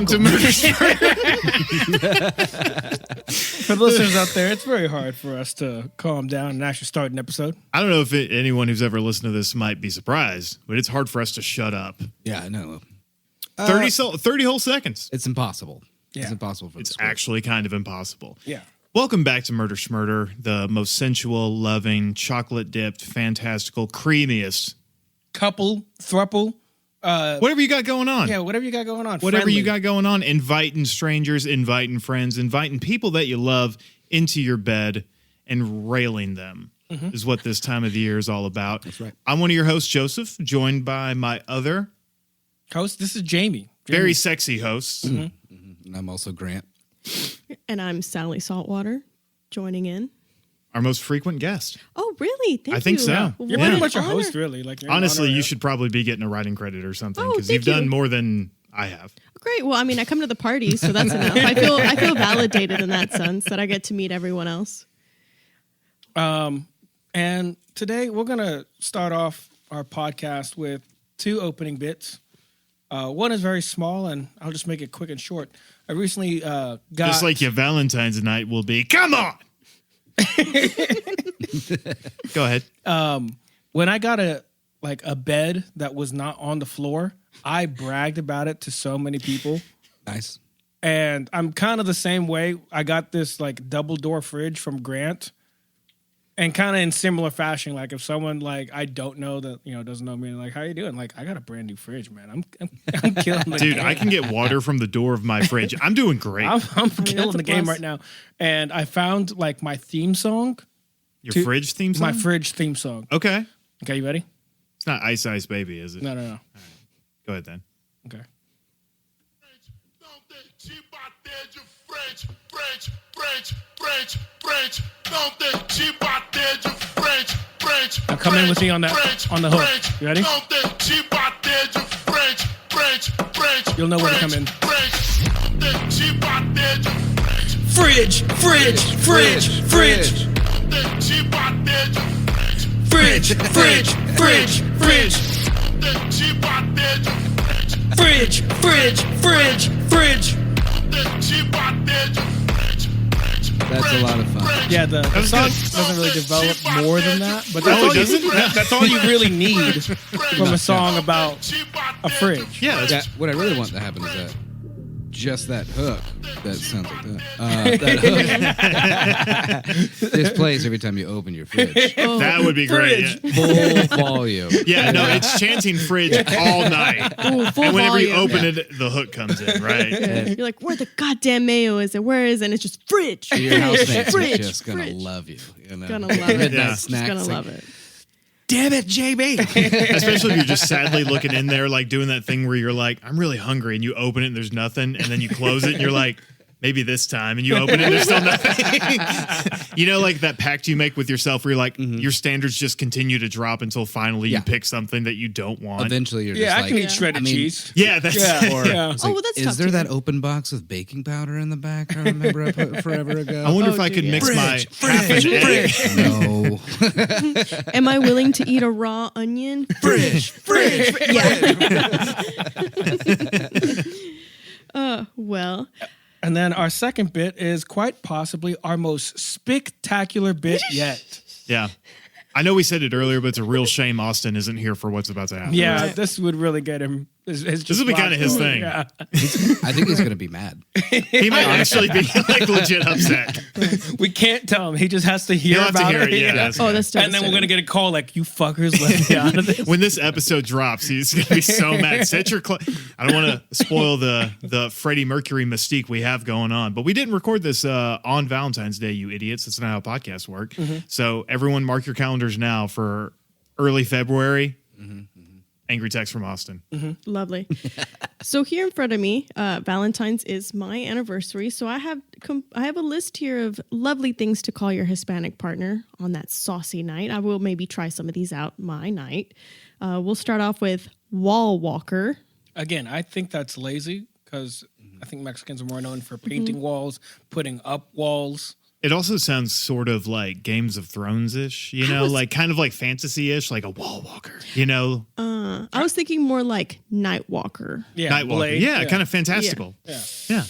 welcome to Murder For the listeners out there, it's very hard for us to calm down and actually start an episode. I don't know if anyone who's ever listened to this might be surprised, but it's hard for us to shut up. Yeah, I know. 30 whole seconds. It's impossible. Yeah. It's impossible for It's actually kind of impossible. Yeah. Welcome back to Murder Schmurder, the most sensual, loving, chocolate-dipped, fantastical, creamiest. Couple, thruple. Whatever you got going on. Yeah, whatever you got going on. Whatever Friendly. you got going on, inviting strangers, inviting friends, inviting people that you love into your bed and railing them is what this time of the year is all about. That's right. I'm one of your hosts, Joseph, joined by my other Host, this is Jamie. very sexy hosts. And I'm also Grant. And I'm Sally Saltwater, joining in. Our most frequent guest. Oh, really? Thank you. I think so. You're What pretty an much a honor. host, really. Like, you're an Honestly, honor. you should probably be getting a writing credit or something Oh, because thank you've done you. more than I have. Great. Well, I mean, I come to the parties, so that's enough. I feel validated in that sense that I get to meet everyone else. And today we're going to start off our podcast with two opening bits. One is very small, and I'll just make it quick and short. I recently got... Just like your Valentine's night will be. Come on! Go ahead. When I got a bed that was not on the floor, I bragged about it to so many people. Nice. And I'm kind of the same way. I got this like double door fridge from Grant. And kind of in similar fashion, like if someone like I don't know that doesn't know me, and like how you doing? Like I got a brand new fridge, man. I'm killing the Dude, game. I can get water from the door of my fridge. I'm doing great. I'm killing that's a the game plus. right now. And I found like my theme song, Your fridge theme song? my fridge theme song. Okay. Okay, you ready? It's not Ice Ice Baby, is it? No. Go ahead then. Okay. Now come in with me on the hook. You ready? You'll know where to come in. Fridge, fridge, fridge, fridge. Fridge, fridge, fridge, fridge. Fridge, fridge, fridge, fridge. That's a lot of fun. Yeah, the was song good. doesn't really develop more than that, but Oh, it doesn't? that's all you really need from a song about a fridge. Yeah, That, what I really want to happen is that just that hook that sounds like that. That hook just plays every time you open your fridge. that would be great. Fridge. Yeah. Full volume. Yeah, no, it's chanting fridge all night. Ooh, full And whenever you volume. open it, the hook comes in, right? You're like, where the goddamn mayo is it? Where is it? And it's just fridge. Your housemates are Fridge, just gonna fridge. love you. Gonna love it. Midnight Yeah. Just snacks. gonna like, love it. Damn it, JB. Especially if you're just sadly looking in there, like doing that thing where you're like, I'm really hungry, and you open it and there's nothing, and then you close it and you're like, maybe this time, and you open it and there's still nothing. Like that pact you make with yourself where you're like, your standards just continue to drop until finally you Yeah. pick something that you don't want. Eventually, you're Yeah, just I like, can eat shredded cheese. Yeah, that's Yeah. Or Yeah. it's Oh, like, well, that's is tough there too. that open box with baking powder in the back? I remember I put forever ago. I wonder Oh, if I dude, could yeah. mix my Fridge, half an egg. No. Am I willing to eat a raw onion? Fridge. Well, And then our second bit is quite possibly our most spectacular bit yet. Yeah. I know we said it earlier, but it's a real shame Austin isn't here for what's about to happen. Yeah, this would really get him. This would be kind of his thing. Yeah. I think he's gonna be mad. He might actually be like legit upset. We can't tell him. He just has to hear He'll have to about hear it. Yeah. that's oh, good. that's And then we're going to get a call like, you fuckers let me out of this. When this episode drops, he's going to be so mad. Set your I don't want to spoil the Freddie Mercury mystique we have going on, but we didn't record this on Valentine's Day, you idiots. That's not how podcasts work. So everyone mark your calendars now for early February. Angry text from Austin. Lovely. So here in front of me, Valentine's is my anniversary. So I have a list here of lovely things to call your Hispanic partner on that saucy night. I will maybe try some of these out my night. We'll start off with wall walker. Again, I think that's lazy because I think Mexicans are more known for painting walls, putting up walls. It also sounds sort of like Games of Thrones-ish, like kind of like fantasy-ish, like a wall walker, I was thinking more like Nightwalker. Yeah, Nightwalker. Blade. Yeah, kind of fantastical. Yeah. Yeah.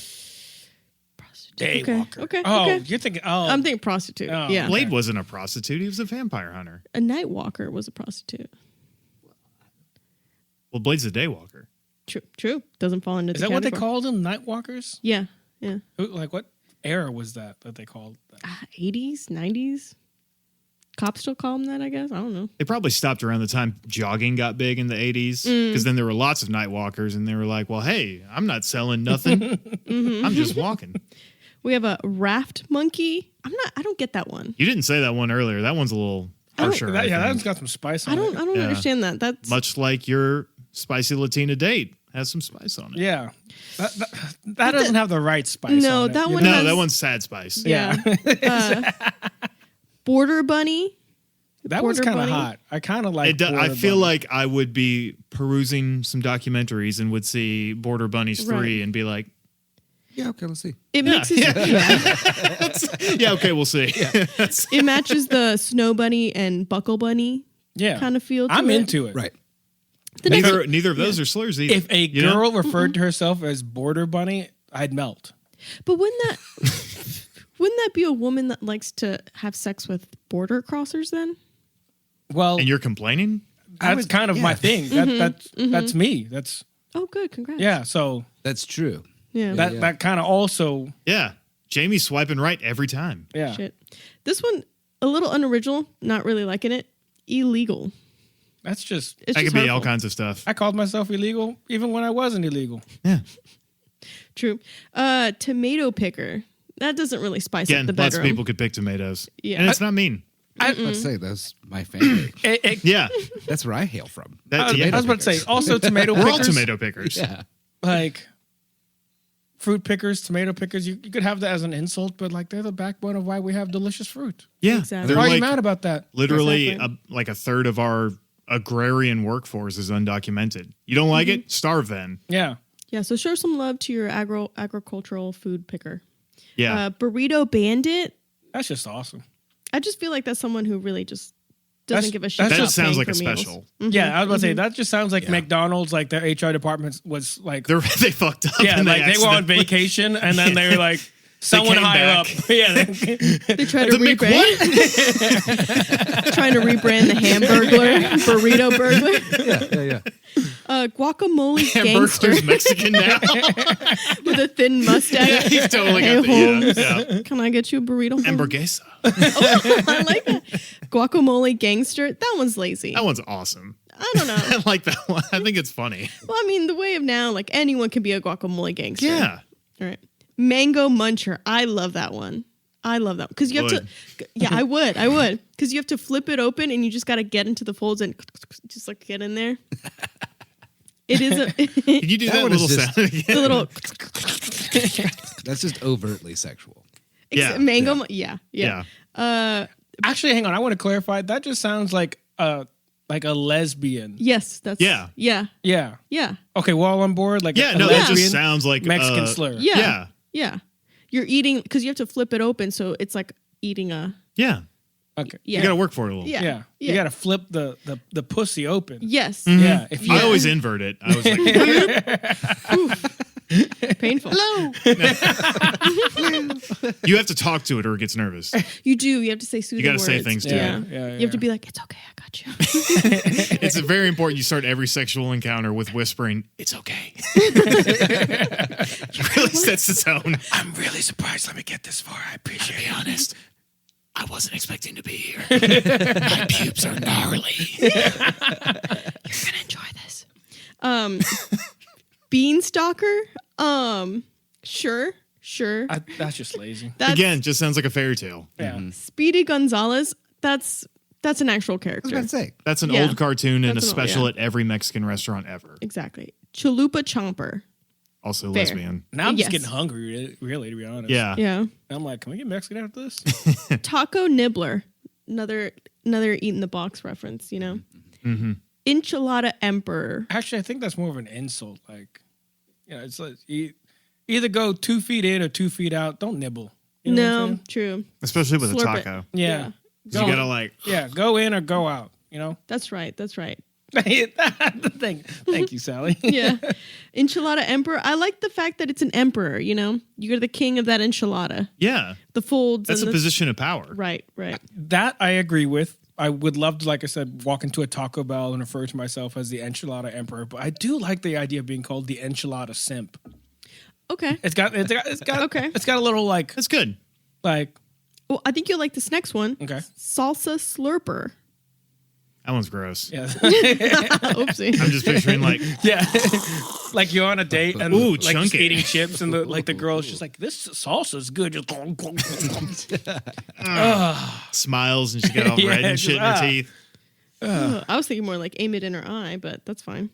Daywalker. Okay. Oh, okay. you're thinking. Oh, I'm thinking prostitute. Oh. Yeah. Blade wasn't a prostitute. He was a vampire hunter. A Nightwalker was a prostitute. Well, Blade's a daywalker. True. Doesn't fall into is the that what they category. called them? Nightwalkers? Yeah. Like what era was that they called? That? 80s, 90s. Cops still call them that, I guess. I don't know. They probably stopped around the time jogging got big in the 80s because then there were lots of night walkers and they were like, well, hey, I'm not selling nothing. I'm just walking. We have a raft monkey. I don't get that one. You didn't say that one earlier. That one's a little harsher. That I one's think. got some spice on I don't it. Yeah. understand that. That's Much like your spicy Latina date has some spice on it. Yeah. That doesn't have the right spice No, on it. that you one know? No, has- that one's sad spice. yeah. Border bunny. That one's Border kind of bunny? hot. I kind of like I Border feel Bunny. like I would be perusing some documentaries and would see Border Bunnies 3 Right. and be like, Yeah, okay, let's see. It mixes. yeah, okay, we'll see. It matches the snow bunny and buckle bunny yeah. kind of feel. To I'm it. into it. Right. The next Neither of those are slurs either. If a you know? girl referred to herself as Border Bunny, I'd melt. But wouldn't that be a woman that likes to have sex with border crossers then? Well, And you're complaining? that's kind of my thing. That's me. That's Oh, good. Congrats. yeah. So That's true. Yeah. that kind of also Yeah. Jamie's swiping right every time. yeah. Shit. This one, a little unoriginal. Not really liking it. Illegal. That's just It's That just could be all hurtful. kinds of stuff. I called myself illegal even when I wasn't illegal. Yeah. True. Tomato picker. That doesn't really spice Again, up the lots bedroom. of people could pick tomatoes. Yeah. And it's not mean. Let's say that's my family. Yeah. That's where I hail from. That, I was about to say also tomato We're all pickers. tomato pickers. Yeah. Like fruit pickers, tomato pickers. You could have that as an insult, but like they're the backbone of why we have delicious fruit. Yeah. Exactly. They're Why are you like mad about that? literally Exactly. like a third of our agrarian workforce is undocumented. You don't like it? Starve then. Yeah. Yeah, so show some love to your agricultural food picker. Yeah. Burrito bandit. That's just awesome. I just feel like that's someone who really just doesn't That's- give a shit. that that about just sounds paying like a for meals. special. Yeah, I was about to say that just sounds like McDonald's, like their HR department was like They fucked up. yeah, and like they were on accidentally- vacation and then they were like someone came higher back. up. Yeah. They try to The rebrand. Trying to rebrand the Hamburglar, burrito burglar. Yeah. Guacamole gangster Hamburger's Mexican now. with a thin mustache. He's totally Hey, got Holmes. the yeah. Can I get you a burrito? Holmes? Hamburguesa. I like that. Guacamole gangster. That one's lazy. That one's awesome. I don't know. I like that one. I think it's funny. Well, I mean, the way of now, like anyone can be a guacamole gangster. Yeah. All right. Mango muncher. I love that one. I love that because you have to. Yeah, I would. Because you have to flip it open and you just got to get into the folds and just like get in there. It is a Can you do that, one is little just- sound again? the little That's just overtly sexual. Yeah. mango. Yeah. Yeah. Actually, hang on. I want to clarify. That just sounds like a lesbian. Yes. That's. Yeah. Yeah. Yeah. Okay, we're all on board. Like Yeah, a no, that lesbian just sounds like Mexican slur. Yeah. Yeah. Yeah. You're eating because you have to flip it open, so it's like eating a. Yeah. Okay. Yeah. You got to work for it a little. Yeah. Yeah. You got to flip the pussy open. Yes. Yeah. If you I always invert it. I was like, Painful. Hello. you have to talk to it or it gets nervous. You do. You have to say soothing gotta say words. things to yeah, it. yeah, You have to be like, it's okay. I got you. It's very important you start every sexual encounter with whispering, it's okay. It really sets the tone. I'm really surprised. Let me get this far. I appreciate it. Be honest. I wasn't expecting to be here. My pubes are gnarly. You're gonna enjoy this. Beanstalker. Sure. That's just lazy. That's Again, just sounds like a fairy tale. Yeah. Speedy Gonzalez. That's an actual I was character. about to say. That's an Yeah. old cartoon and a That's an old- special yeah. at every Mexican restaurant ever. Exactly. Chalupa Chomper. Also Fair. lesbian. Now I'm Yes. just getting hungry, really, to be honest. Yeah. Yeah. I'm like, can we get Mexican after this? Taco Nibbler. Another eat in the box reference. You know. Mm-hmm. Enchilada Emperor. Actually, I think that's more of an insult. Like, it's like either go 2 feet in or 2 feet out. Don't nibble. You know what I'm No, saying? true. Especially with Slurp a it. taco. Yeah. You gotta like, Yeah, go in or go out. You know. That's right. Thank you, Sally. Yeah. Enchilada emperor. I like the fact that it's an emperor, you know? You're the king of that enchilada. Yeah. The folds. That's and a position of power. Right. That I agree with. I would love to, like I said, walk into a Taco Bell and refer to myself as the enchilada emperor, but I do like the idea of being called the enchilada simp. Okay. It's got okay. It's got a little like That's good. like Well, I think you'll like this next one. okay. Salsa slurper. That one's gross. Yeah. Oopsie. I'm just picturing like, Yeah. Like you're on a date and Ooh, like just chunky. eating chips and the girl's just like, this salsa's good. Just smiles and she got all Yeah, red and just, shit in her teeth. I was thinking more like aim it in her eye, but that's fine.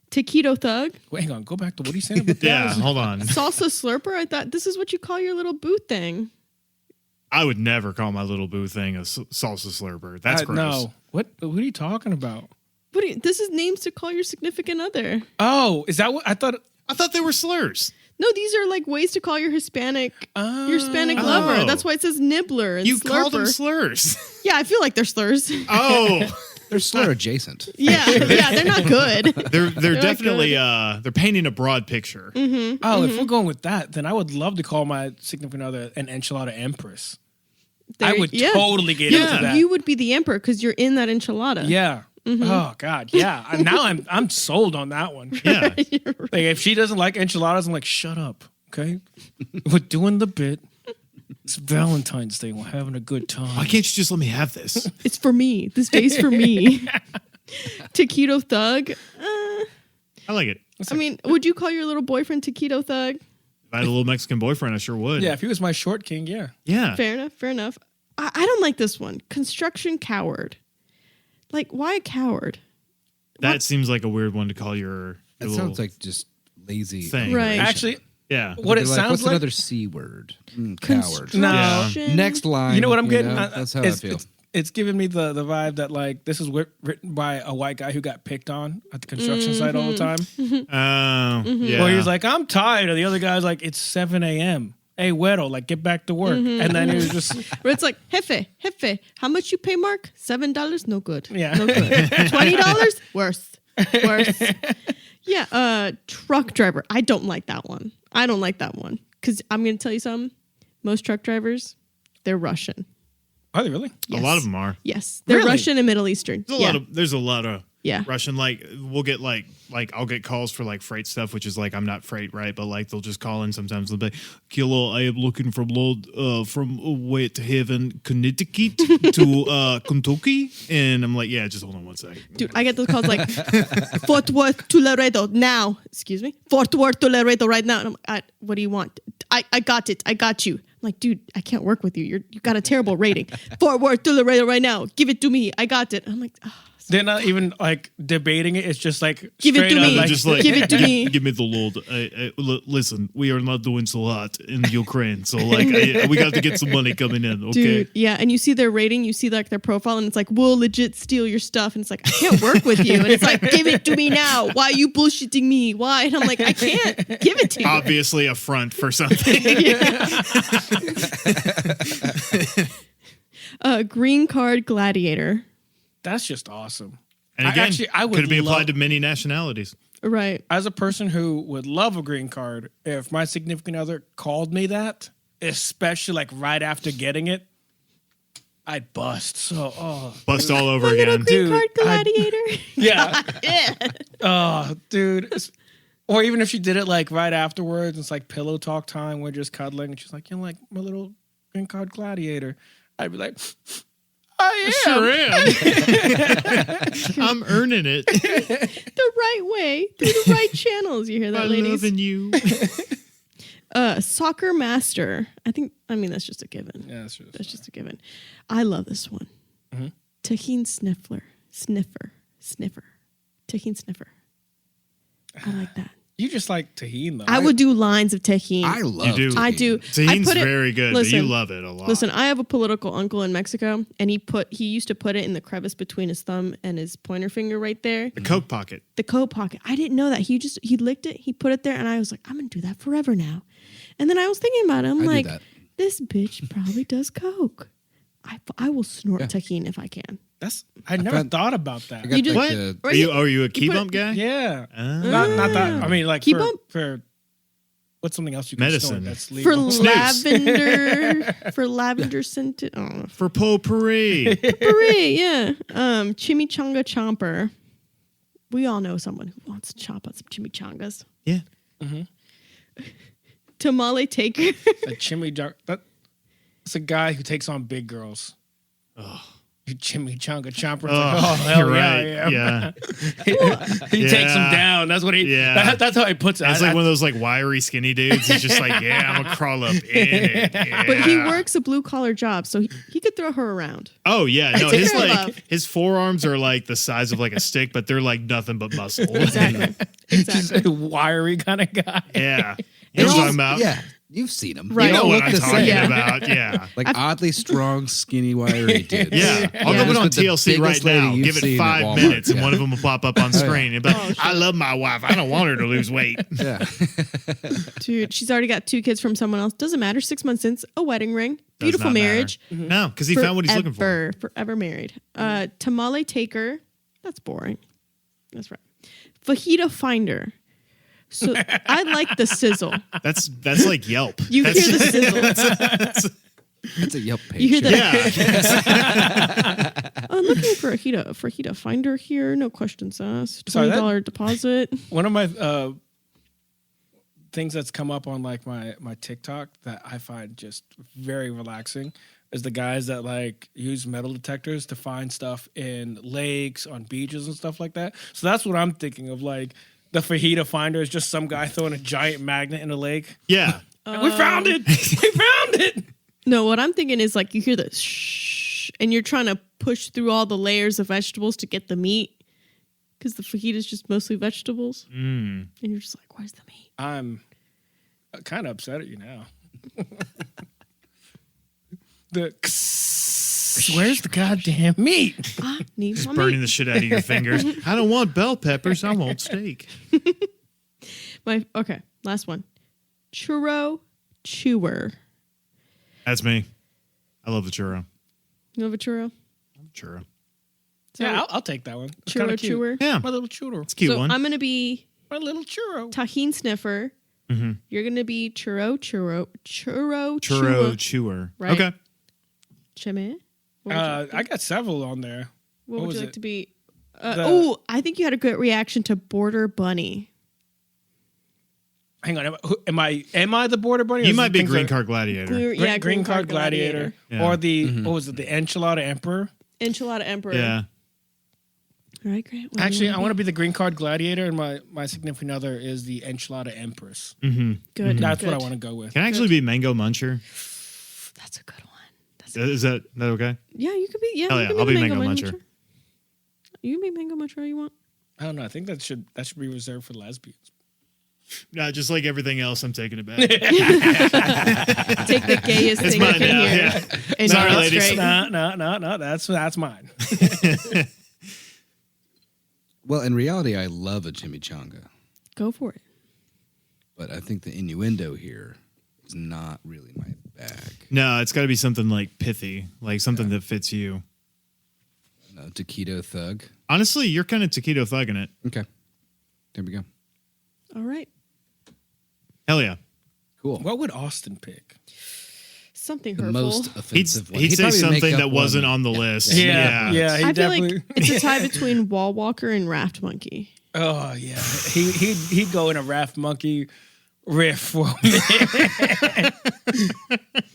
Taquito thug. Wait, hang on, go back to what he said about Yeah, that. hold on. Salsa slurper. I thought this is what you call your little boot thing. I would never call my little boo thing a salsa slurper. That's gross. No. What are you talking about? This is names to call your significant other. Oh, is that what I thought? I thought they were slurs. No, these are like ways to call your Hispanic lover. Oh. That's why it says nibbler and You slurper. call them slurs. Yeah, I feel like they're slurs. Oh, They're slur adjacent. yeah, they're not good. they're not definitely they're painting a broad picture. Oh, if we're going with that, then I would love to call my significant other an enchilada empress. I would totally get into that. You would be the emperor because you're in that enchilada. Yeah. Oh God. Yeah. Now I'm sold on that one. Yeah. Like if she doesn't like enchiladas, I'm like, shut up. Okay. We're doing the bit. It's Valentine's Day. We're having a good time. Why can't you just let me have this? It's for me. This day's for me. Taquito thug. I like it. I mean, would you call your little boyfriend Taquito thug? If I had a little Mexican boyfriend, I sure would. Yeah, if he was my short king, yeah. Yeah. Fair enough. I don't like this one. Construction coward. Like, why a coward? That seems like a weird one to call your That little sounds like just lazy. thing. Right. Actually, Yeah. what it They're sounds what's like. another C word? Coward. No. Construction- Next line. You know what I'm getting? That's how I feel. It's giving me the vibe that like this is written by a white guy who got picked on at the construction site all the time. Oh, yeah. Where he was like, I'm tired. And the other guy's like, it's 7 a.m. Hey, Weddle, like get back to work. And then he was just Where it's like, Jefe, how much you pay, Mark? $7? No good. Yeah. No good. $20? Worse. Yeah, truck driver. I don't like that one. Because I'm going to tell you something. Most truck drivers, they're Russian. are they really? Yes. A lot of them are. Yes. They're Really? Russian and Middle Eastern. There's a lot of Yeah. Russian, like we'll get like I'll get calls for like freight stuff, which is like I'm not freight, right? But like they'll just call in sometimes. They'll be, Kilo, I am looking from load from Whitehaven, Connecticut to Kentucky, and I'm like, yeah, just hold on one second. Dude, I get those calls like Fort Worth to Laredo now. Excuse me? Fort Worth to Laredo right now. And I'm, what do you want? I got it. I got you. I'm like, dude, I can't work with you. You got a terrible rating. Fort Worth to Laredo right now. Give it to me. I got it. I'm like, oh. They're not even like debating it. It's just like Give it straight to up, me. like, Just like Give it to me. Give me the load. Listen, we are not doing so hot in Ukraine, so like we got to get some money coming in. Okay. Dude, yeah, and you see their rating, you see like their profile, and it's like, we'll legit steal your stuff. And it's like, I can't work with you. And it's like, give it to me now. Why are you bullshitting me? Why? And I'm like, I can't give it to you. Obviously a front for something. Green card gladiator. that's just awesome. And again, I would could be applied love- to many nationalities. Right. As a person who would love a green card, if my significant other called me that, especially like right after getting it, I'd bust. So, Bust all over My little again. green Dude, card gladiator. yeah. Yeah. Oh, dude. Or even if she did it like right afterwards, it's like pillow talk time. We're just cuddling, and she's like, "You know, like my little green card gladiator." I'd be like, "I am." Sure am. I'm earning it. The right way, through the right channels. You hear that, I'm ladies? loving you. Soccer master. I mean, that's just a given. Yeah, That's just a given. I love this one. Tahine sniffer. Tahine sniffer. I like that. You just like tahine, though. I would do lines of tahine. I love You do. I do. Tahine's I put it- very good, listen, but you love it a lot. Listen, I have a political uncle in Mexico, and he used to put it in the crevice between his thumb and his pointer finger right there. The Coke pocket. The coat pocket. I didn't know that. He licked it, he put it there, and I was like, I'm gonna do that forever now. And then I was thinking about it. I'm I do like, that. this bitch probably does coke. I will snort tahine if I can. That's I never thought about that. I got You just- like What? the, Are you a key put- bump guy? Yeah. Ah. Not that. I mean, like Key for, bump? for what's something else you can Medicine. snort that's For legal? lavender scented. Oh, For potpourri. potpourri, yeah. Chimichanga chomper. We all know someone who wants to chop on some chimichangas. Yeah. Tamale taker. A chimichanga. That's a guy who takes on big girls. Oh. Chimichanga chomper. It's Oh, like, oh hell you're yeah, right. yeah. Yeah. He takes him Yeah. down. That's what he. Yeah. That's how he puts it. It's like one of those like wiry skinny dudes. He's just like, yeah, I'm gonna crawl up in it. Yeah. But he works a blue collar job, so he could throw her around. Oh yeah, no, Take his her like love. his forearms are like the size of like a stick, but they're like nothing but muscle. Exactly. just a wiry kind of guy. Yeah. You know what I'm talking about? Yeah, you've seen them. Right. You know They what look I'm the talking same. Yeah. about. Yeah. Like oddly strong, skinny, wiry dudes. Yeah. I'll Yeah. go put on Just the TLC right biggest lady now. you've Give it seen at 5 Walmart. minutes and Yeah. one of them will pop up on screen. And be like, Oh, I love my wife. I don't want her to lose weight. Yeah. Dude, she's already got 2 kids from someone else. Doesn't matter. 6 months since, a wedding ring. Does Beautiful not matter. marriage. No, because he found what he's looking for. Forever married. Tamale taker. That's boring. That's right. Fajita finder. So I like the sizzle. That's like Yelp. You That's, hear the sizzle. That's a Yelp page. You hear the yeah. I'm looking for a fajita finder here. No questions asked. Sorry, that- $20 deposit. One of my things that's come up on like my TikTok that I find just very relaxing is the guys that like use metal detectors to find stuff in lakes, on beaches and stuff like that. So that's what I'm thinking of. Like the fajita finder is just some guy throwing a giant magnet in a lake. Yeah. And we found it. We found it. No, what I'm thinking is like you hear the shh, and you're trying to push through all the layers of vegetables to get the meat because the fajita is just mostly vegetables, and you're just like, "Where's the meat?" I'm kind of upset at you now. Where's the goddamn meat? I need my Burning meat. the shit out of your fingers. I don't want bell peppers. I want steak. Okay, last one. Churro chewer. That's me. I love the churro. You have a churro? Churro. So Yeah, I'll take that one. It's kinda churro cute. chewer. Yeah. My little churro. It's a cute So one. I'm gonna be My little churro. tahine sniffer. Mm-hmm. You're gonna be churro chewer. Churro chewer. Right. Okay. Chime. I got several on there. What would was you like it? to be? The- I think you had a good reaction to border bunny. Hang on, am I the border bunny? or You is might it be things green that- card gladiator. Green card gladiator, Yeah. or the what was it? The enchilada emperor. Enchilada emperor. Yeah. All right, Grant. what do you Actually, I wanna want to be the green card gladiator, and my significant other is the enchilada empress. Mm-hmm. be? Good. That's good. what I want to go with. Can I actually be mango muncher? That's a good one. Is that okay? Yeah, you could be. Yeah, Hell you yeah, could be I'll the be mango muncher. You can be mango muncher all you want. I don't know. I think that should be reserved for lesbians. No, just like everything else, I'm taking it back. Take the gayest It's thing you mine can now. hear. Yeah. And Sorry, make it ladies. straight. No. That's mine. Well, in reality, I love a chimichanga, Go for it. but I think the innuendo here is not really my bag. No, it's got to be something like pithy, like something that fits you. No, taquito thug. Honestly, you're kind of taquito thugging it. Okay, there we go. All right. Hell yeah. Cool. What would Austin pick? Something The hurtful. most offensive one. He'd say probably make something up that wasn't one. on the list. Yeah. He I feel definitely. like it's a tie between wall walker and raft monkey. Oh yeah, he'd go in a raft monkey riff for me.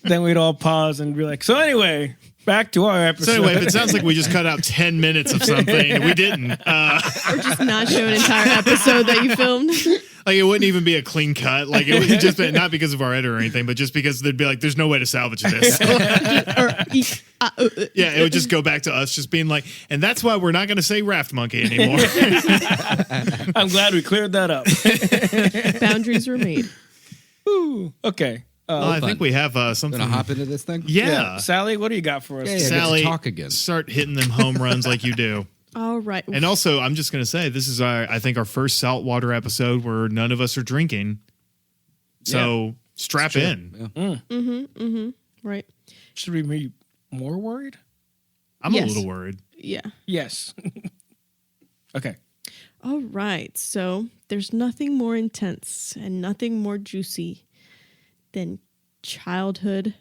Then we'd all pause and be like, so anyway, back to our episode. So anyway, if it sounds like we just cut out 10 minutes of something, we didn't. Or just not show an entire episode that you filmed. Like it wouldn't even be a clean cut. Like it would just be not because of our editor or anything, but just because they'd be like, "There's no way to salvage this." Yeah, it would just go back to us just being like, and that's why we're not going to say raft monkey anymore. I'm glad we cleared that up. Boundaries were made. Ooh, okay. Well, I fun. think we have something. Gonna hop into this thing? Yeah. Sally, what do you got for us? Yeah, yeah. Sally, get to talk again. start hitting them home runs like you do. All right. And also, I'm just going to say, this is I think our first saltwater episode where none of us are drinking. So strap in. Yeah. Right. Should we be more worried? I'm Yes. a little worried. Yeah. Yes. Okay. All right. So there's nothing more intense and nothing more juicy than childhood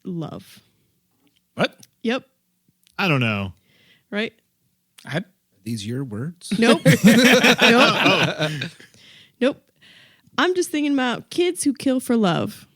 love. What? Yep. I don't know. Right? Are these your words? Nope. Nope. Nope. I'm just thinking about kids who kill for love.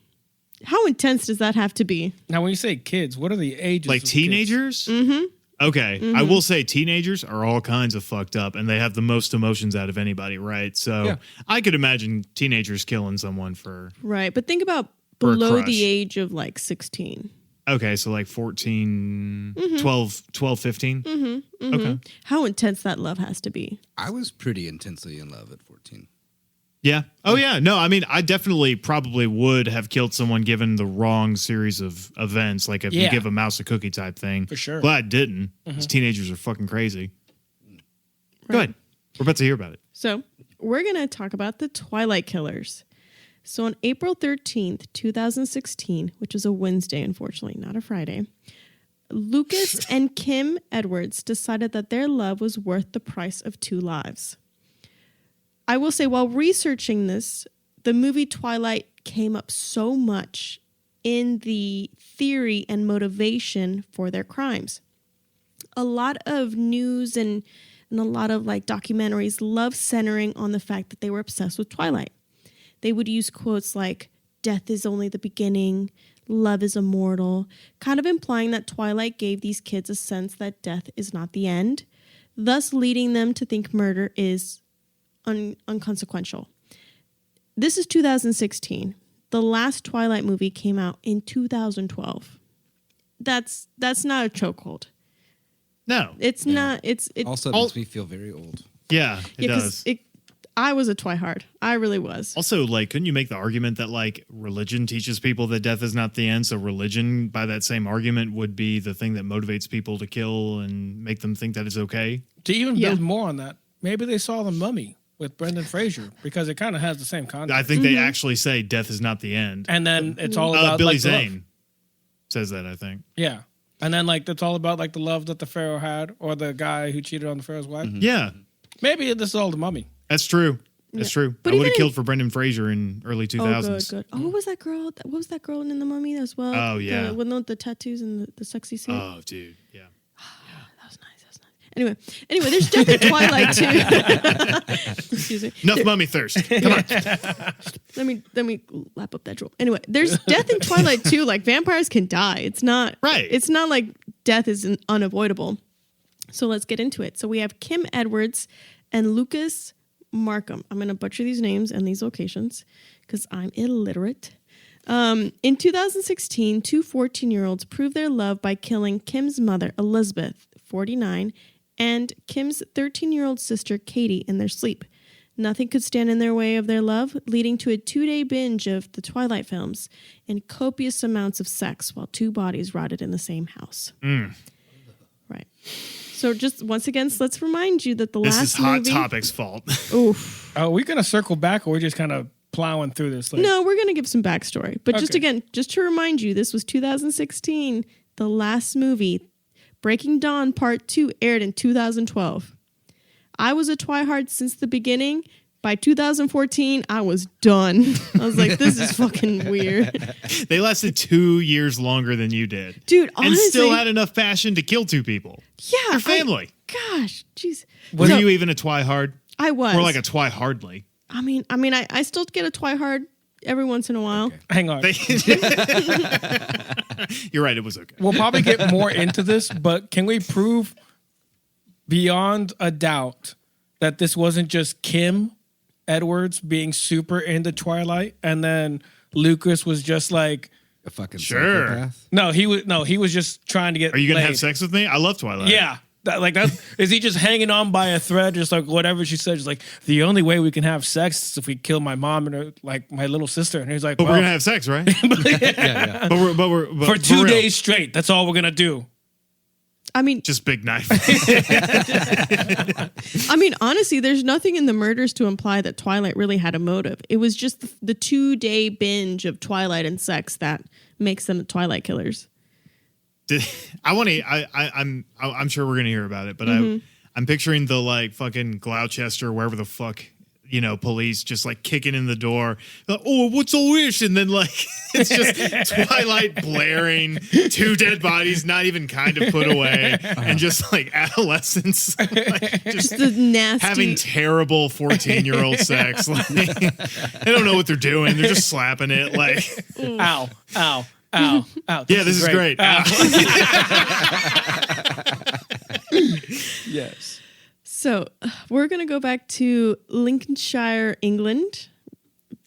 How intense does that have to be? Now, when you say kids, what are the ages? Like of teenagers? Mm-hmm. Okay. I will say teenagers are all kinds of fucked up and they have the most emotions out of anybody, right? So Yeah. I could imagine teenagers killing someone for. Right. But think about For a below crush. the age of like 16. Okay. So like 14, 12, 15. Okay. How intense that love has to be. I was pretty intensely in love at 14. Yeah. Oh, yeah. No, I mean, I definitely probably would have killed someone given the wrong series of events. Like if you Yeah. give a mouse a cookie type thing. For sure. But I didn't. 'Cause teenagers are fucking crazy. Go ahead. We're about to hear about it. So we're going to talk about the Twilight Killers. So on April 13th, 2016, which was a Wednesday, unfortunately, not a Friday, Lucas and Kim Edwards decided that their love was worth the price of 2 lives. I will say, while researching this, the movie Twilight came up so much in the theory and motivation for their crimes. A lot of news and a lot of like documentaries love centering on the fact that they were obsessed with Twilight. They would use quotes like, "Death is only the beginning, love is immortal," kind of implying that Twilight gave these kids a sense that death is not the end, thus leading them to think murder is unconsequential. This is 2016. The last Twilight movie came out in 2012. That's not a chokehold. No. It's not. It Also, it makes me feel very old. Yeah, it yeah, 'cause does. I was a Twilight. I really was. Also, like, couldn't you make the argument that, like, religion teaches people that death is not the end? So religion, by that same argument, would be the thing that motivates people to kill and make them think that it's okay? To even Yeah. build more on that, maybe they saw The Mummy with Brendan Fraser because it kind of has the same content. I think they actually say death is not the end. And then it's all about Billy like, the love. Zane says that, I think. Yeah. And then like it's all about like the love that the pharaoh had or the guy who cheated on the pharaoh's wife. Yeah, Maybe this is all The Mummy. that's true. That's true. But I would have even killed for Brendan Fraser in early 2000s. Oh, good. Oh, what was that girl? What was that girl in The Mummy as well? Oh, yeah. The tattoos and the sexy suit. Oh, dude. Yeah. That was nice. That was nice. Anyway, there's death in Twilight too. Excuse me. Enough mummy thirst. Come on. Let me lap up that drool. Anyway, there's death in Twilight too. Like vampires can die. It's not Right. It's not like death is unavoidable. So let's get into it. So we have Kim Edwards and Lucas Markham. I'm going to butcher these names and these locations because I'm illiterate. In 2016, 2 14-year-olds proved their love by killing Kim's mother, Elizabeth, 49, and Kim's 13-year-old sister, Katie, in their sleep. Nothing could stand in their way of their love, leading to a 2-day binge of the Twilight films and copious amounts of sex while 2 bodies rotted in the same house. Right. So just once again, let's remind you that the This last is Hot movie... Topic's fault. Oof. Are we going to circle back or we're just kind of plowing through this? Like, No, we're going to give some backstory. But just Okay. again, just to remind you, this was 2016. The last movie, Breaking Dawn Part 2, aired in 2012. I was a Twigh-Hard since the beginning. By 2014, I was done. I was like, this is fucking weird. They lasted 2 years longer than you did. Dude, And honestly. still had enough passion to kill 2 people. Yeah. Your family. Gosh, jeez. Were So, you even a Twihard? I was. Or like a Twihardly? I mean, I still get a Twigh-Hard every once in a while. hang on. You're right, it was okay. We'll probably get more into this, but can we prove beyond a doubt that this wasn't just Kim Edwards being super into Twilight and then Lucas was just like, A fucking Sure. psychopath. he was just trying to get Are you going to laid. have sex with me? I love Twilight. Yeah. Is he just hanging on by a thread, just like whatever she said? Just like the only way we can have sex is if we kill my mom and her, like my little sister. And he's like, But well, we're going to have sex, right? Yeah. But for 2 real. days straight. That's all we're gonna do. I mean, Just big knife. honestly, there's nothing in the murders to imply that Twilight really had a motive. It was just the 2-day binge of Twilight and sex that makes them the Twilight killers. I'm sure we're gonna hear about it, but I'm picturing the like fucking Gloucester, wherever the fuck, police just like kicking in the door. Like, oh, what's all this? And then like it's just Twilight blaring, 2 dead bodies, not even kind of put away, and just like adolescents, like, just the nasty, having terrible 14-year-old sex. Like they don't know what they're doing. They're just slapping it. Like, ow, ow, ow, ow. Yeah, this is great. Yes. So we're gonna go back to Lincolnshire, England.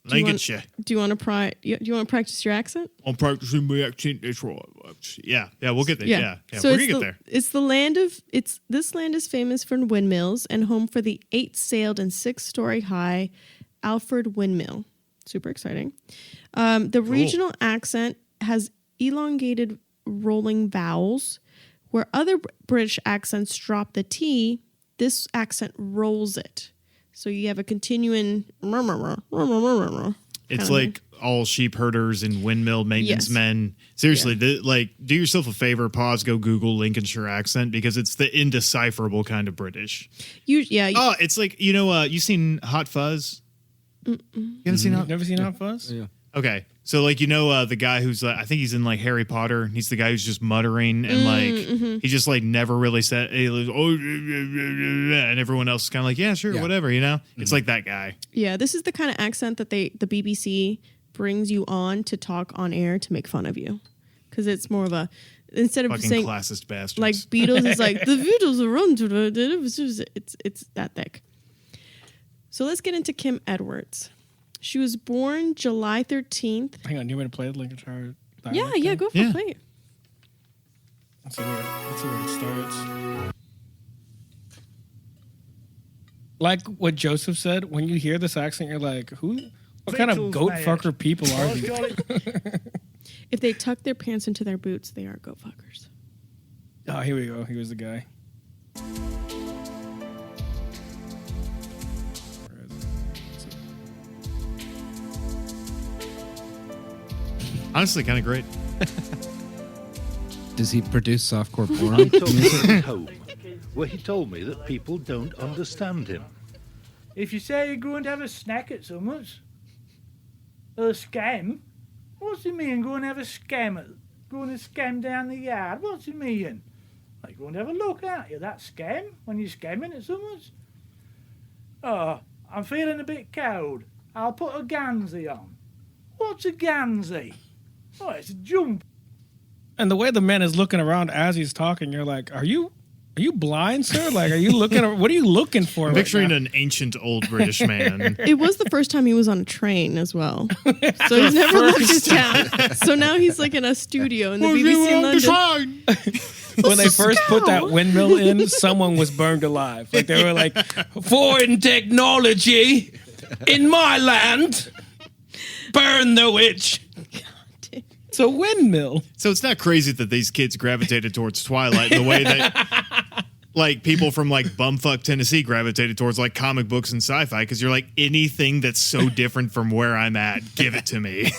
Lincolnshire. Do you want to practice your accent? I'm practicing my accent. That's right. Yeah, we'll get there. Yeah. So we're gonna get there. It's the land of this land is famous for windmills and home for the 8-sailed and 6-story high Alfred windmill. Super exciting. The regional accent has elongated rolling vowels, where other British accents drop the T. This accent rolls it. So you have a continuing. It's like all sheep herders and windmill maintenance men. Seriously, do yourself a favor. Pause. Go Google Lincolnshire accent because it's the indecipherable kind of British. It's like you seen Hot Fuzz? You haven't seen Hot? Never seen Hot Fuzz? Yeah. Okay, so like the guy who's I think he's in like Harry Potter. He's the guy who's just muttering and he just like never really said and everyone else is kind of like whatever It's like that guy. Yeah, this is the kind of accent that the BBC brings you on to talk on air to make fun of you because it's more of a instead of fucking saying classist bastards like Beatles is like the Beatles are run to the it's that thick. So let's get into Kim Edwards. She was born July 13th. Hang on, you want me to play the Lincolnshire dialect? Yeah, go for it. Play it. Let's see where it starts. Like what Joseph said, when you hear this accent, you're like, what kind of goat fucker people are these? If they tuck their pants into their boots, they are goat fuckers. Oh, here we go. He was the guy. Honestly, kind of great. Does he produce softcore porn? I told him at home, where he told me that people don't understand him. If you say you're going to have a snack at someone's, or a scam, what's it mean going to have a scam? Going to scam down the yard? What's it mean? Like going to have a look, aren't you? That scam? When you're scamming at someone's? Oh, I'm feeling a bit cold. I'll put a Gansey on. What's a Gansey? Oh, it's a jump. And the way the man is looking around as he's talking, you're like, are you blind, sir? Like, are you looking? What are you looking for? I'm picturing an ancient old British man. It was the first time he was on a train as well, so he's never left his town. So now he's like in a studio in the BBC in London. When they first put that windmill in, someone was burned alive. Like they were like, foreign technology in my land, burn the witch. It's a windmill. So it's not crazy that these kids gravitated towards Twilight in the way that like people from like bumfuck Tennessee gravitated towards like comic books and sci-fi because you're like anything that's so different from where I'm at, give it to me.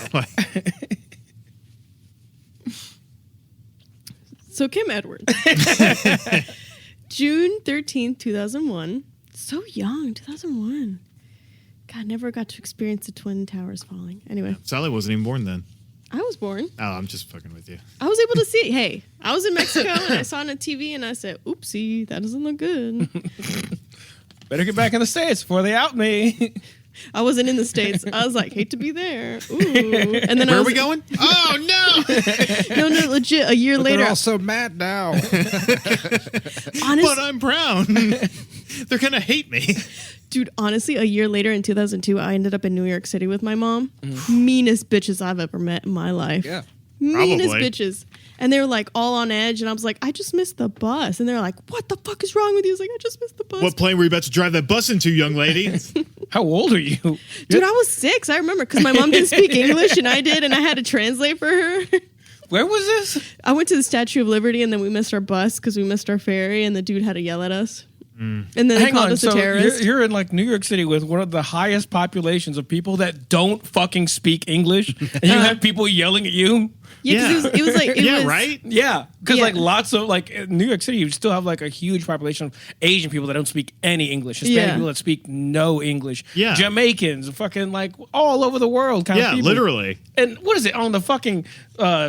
So Kim Edwards. June 13th, 2001. So young, 2001. God, never got to experience the Twin Towers falling. Anyway. Sally wasn't even born then. I was born. Oh, I'm just fucking with you. I was able to see it. Hey, I was in Mexico and I saw it on TV and I said, oopsie, that doesn't look good. Better get back in the States before they out me. I wasn't in the States. I was like, hate to be there. Ooh. And then Where are we going? Oh, no. No, legit. A year later. They're all so mad now. But I'm brown. They're going to hate me. Dude, honestly, a year later in 2002, I ended up in New York City with my mom. Meanest bitches I've ever met in my life. Yeah. Meanest Probably. bitches. And they were like all on edge. And I was like, I just missed the bus. And they're like, what the fuck is wrong with you? I was like, I just missed the bus. What plane were you about to drive that bus into, young lady? How old are you? Dude, I was 6. I remember because my mom didn't speak English and I did. And I had to translate for her. Where was this? I went to the Statue of Liberty and then we missed our bus because we missed our ferry. And the dude had to yell at us. And then they called us a terrorist. You're in like New York City with one of the highest populations of people that don't fucking speak English, and you have people yelling at you. Yeah, 'cause it was like it was, right. Yeah, because Yeah. like lots of like in New York City, you still have like a huge population of Asian people that don't speak any English, Hispanic Yeah. people that speak no English, Yeah. Jamaicans, fucking like all over the world kind of Yeah, people. literally. And what is it on the fucking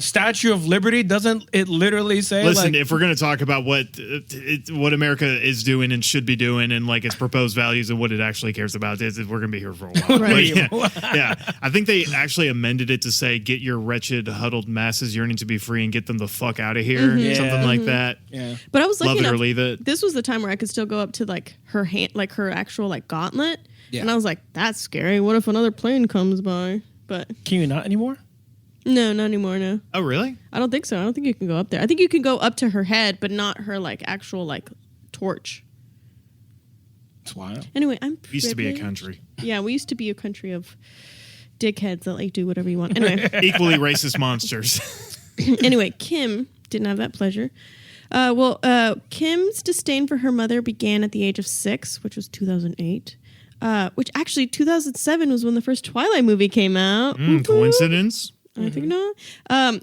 Statue of Liberty? Doesn't it literally say? Listen, like, if we're going to talk about what America is doing and should be doing, and like its proposed values and what it actually cares about, we're going to be here for a while. Right. Yeah. I think they actually amended it to say, "Get your wretched, huddled masses yearning to be free and get them the fuck out of here," something like that. yeah, But I was Love looking it or up. leave it. This was the time where I could still go up to like her hand, like her actual like gauntlet, Yeah. and I was like, "That's scary. What if another plane comes by?" But can you not anymore? no, not anymore. No, Oh, really? I don't think so. I don't think you can go up there. I think you can go up to her head, but not her like actual like torch. It's wild. Anyway, I'm Used to be a privileged. country. Yeah, we used to be a country of dickheads that like do whatever you want. Anyway, Equally racist monsters. anyway, Kim didn't have that pleasure. Kim's disdain for her mother began at the age of 6, which was 2008. Which actually 2007 was when the first Twilight movie came out. Whoop, whoop. Coincidence? I think not.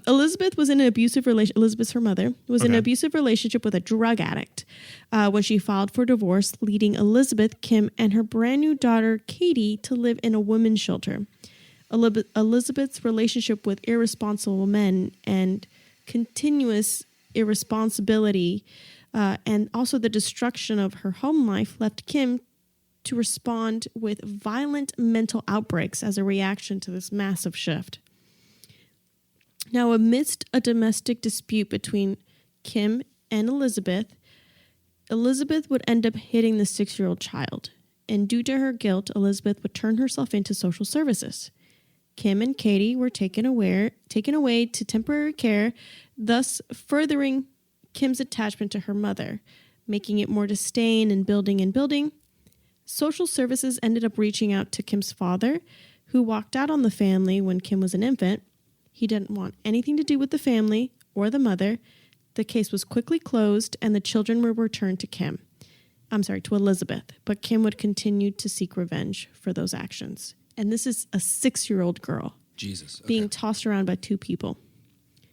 Elizabeth was in an abusive relationship. Elizabeth's her mother was in an abusive relationship with a drug addict when she filed for divorce, leading Elizabeth, Kim, and her brand new daughter Katie to live in a women's shelter. Elizabeth's relationship with irresponsible men and continuous irresponsibility, and also the destruction of her home life, left Kim to respond with violent mental outbreaks as a reaction to this massive shift. Now, amidst a domestic dispute between Kim and Elizabeth, Elizabeth would end up hitting the 6-year-old child. And due to her guilt, Elizabeth would turn herself into social services. Kim and Katie were taken away to temporary care, thus furthering Kim's attachment to her mother, making it more disdain and building. Social services ended up reaching out to Kim's father, who walked out on the family when Kim was an infant. He didn't want anything to do with the family or the mother. The case was quickly closed and the children were returned to Elizabeth. But Kim would continue to seek revenge for those actions. And this is a 6-year-old girl Jesus. Okay. being tossed around by 2 people.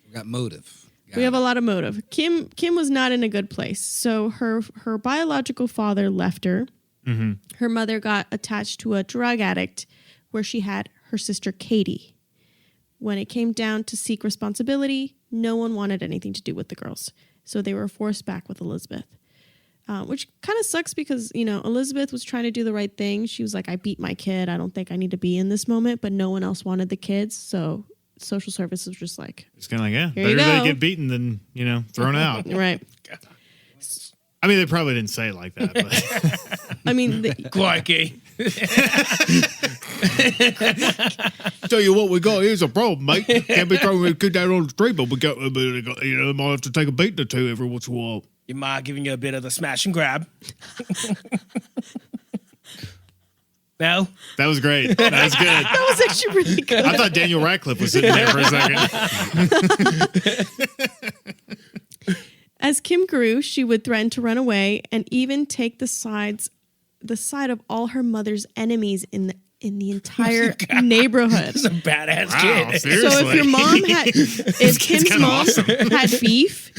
We got motive. We have a lot of motive. Kim was not in a good place. So her biological father left her. Mm-hmm. Her mother got attached to a drug addict where she had her sister Katie. When it came down to seek responsibility, no one wanted anything to do with the girls. So they were forced back with Elizabeth, which kind of sucks because, Elizabeth was trying to do the right thing. She was like, I beat my kid. I don't think I need to be in this moment, but no one else wanted the kids. So social services was just like, It's kind of like, Here you better they go. get beaten than, thrown out. right. I mean, they probably didn't say it like that, but I mean, Crikey. tell you what, we got here's a problem, mate. Can't be throwing a kid down on the street, but we got, might have to take a beating or two every once in a while. Your ma giving you a bit of the smash and grab. No? That was great. That was good. that was actually really good. I thought Daniel Radcliffe was sitting there for a second. As Kim grew, she would threaten to run away and even take the side of all her mother's enemies in the entire neighborhood. This is a badass Wow, kid. seriously. So if Kim's kinda mom awesome. had beef,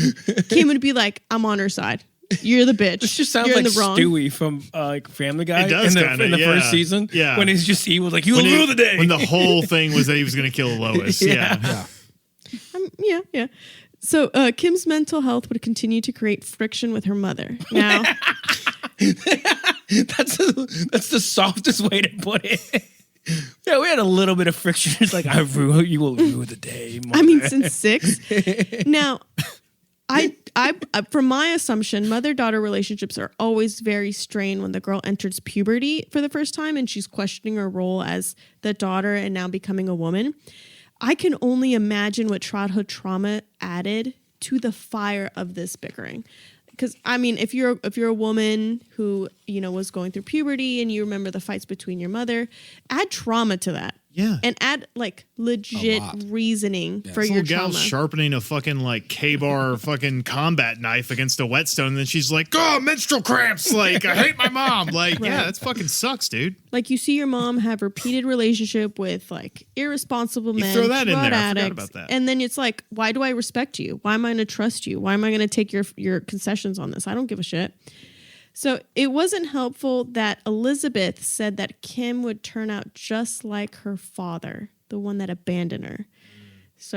Kim would be like, "I'm on her side. You're the bitch. This just sounds You're like in the wrong." Stewie from Family Guy It does in kinda, the yeah. first season. Yeah. When he's just evil, like, you'll rule the day. When the whole thing was that he was going to kill Lois. Yeah. Yeah. Yeah. So Kim's mental health would continue to create friction with her mother. Now, That's the softest way to put it. Yeah, we had a little bit of friction. It's like, you will rue the day, mother. I mean, since 6. Now, I from my assumption, mother-daughter relationships are always very strained when the girl enters puberty for the first time and she's questioning her role as the daughter and now becoming a woman. I can only imagine what childhood trauma added to the fire of this bickering. Because I mean, if you're a woman who was going through puberty and you remember the fights between your mother, add trauma to that. Yeah. And add like legit lot. reasoning for This your little trauma. gal's sharpening a fucking like K-bar fucking combat knife against a whetstone, and then she's like, "Oh, menstrual cramps! Like, I hate my mom!" Like, yeah, that fucking sucks, dude. Like you see your mom have repeated relationship with like irresponsible men, throw that in drug there. I forgot addicts, about that. and then it's like, why do I respect you? Why am I going to trust you? Why am I going to take your concessions on this? I don't give a shit. So it wasn't helpful that Elizabeth said that Kim would turn out just like her father, the one that abandoned her. So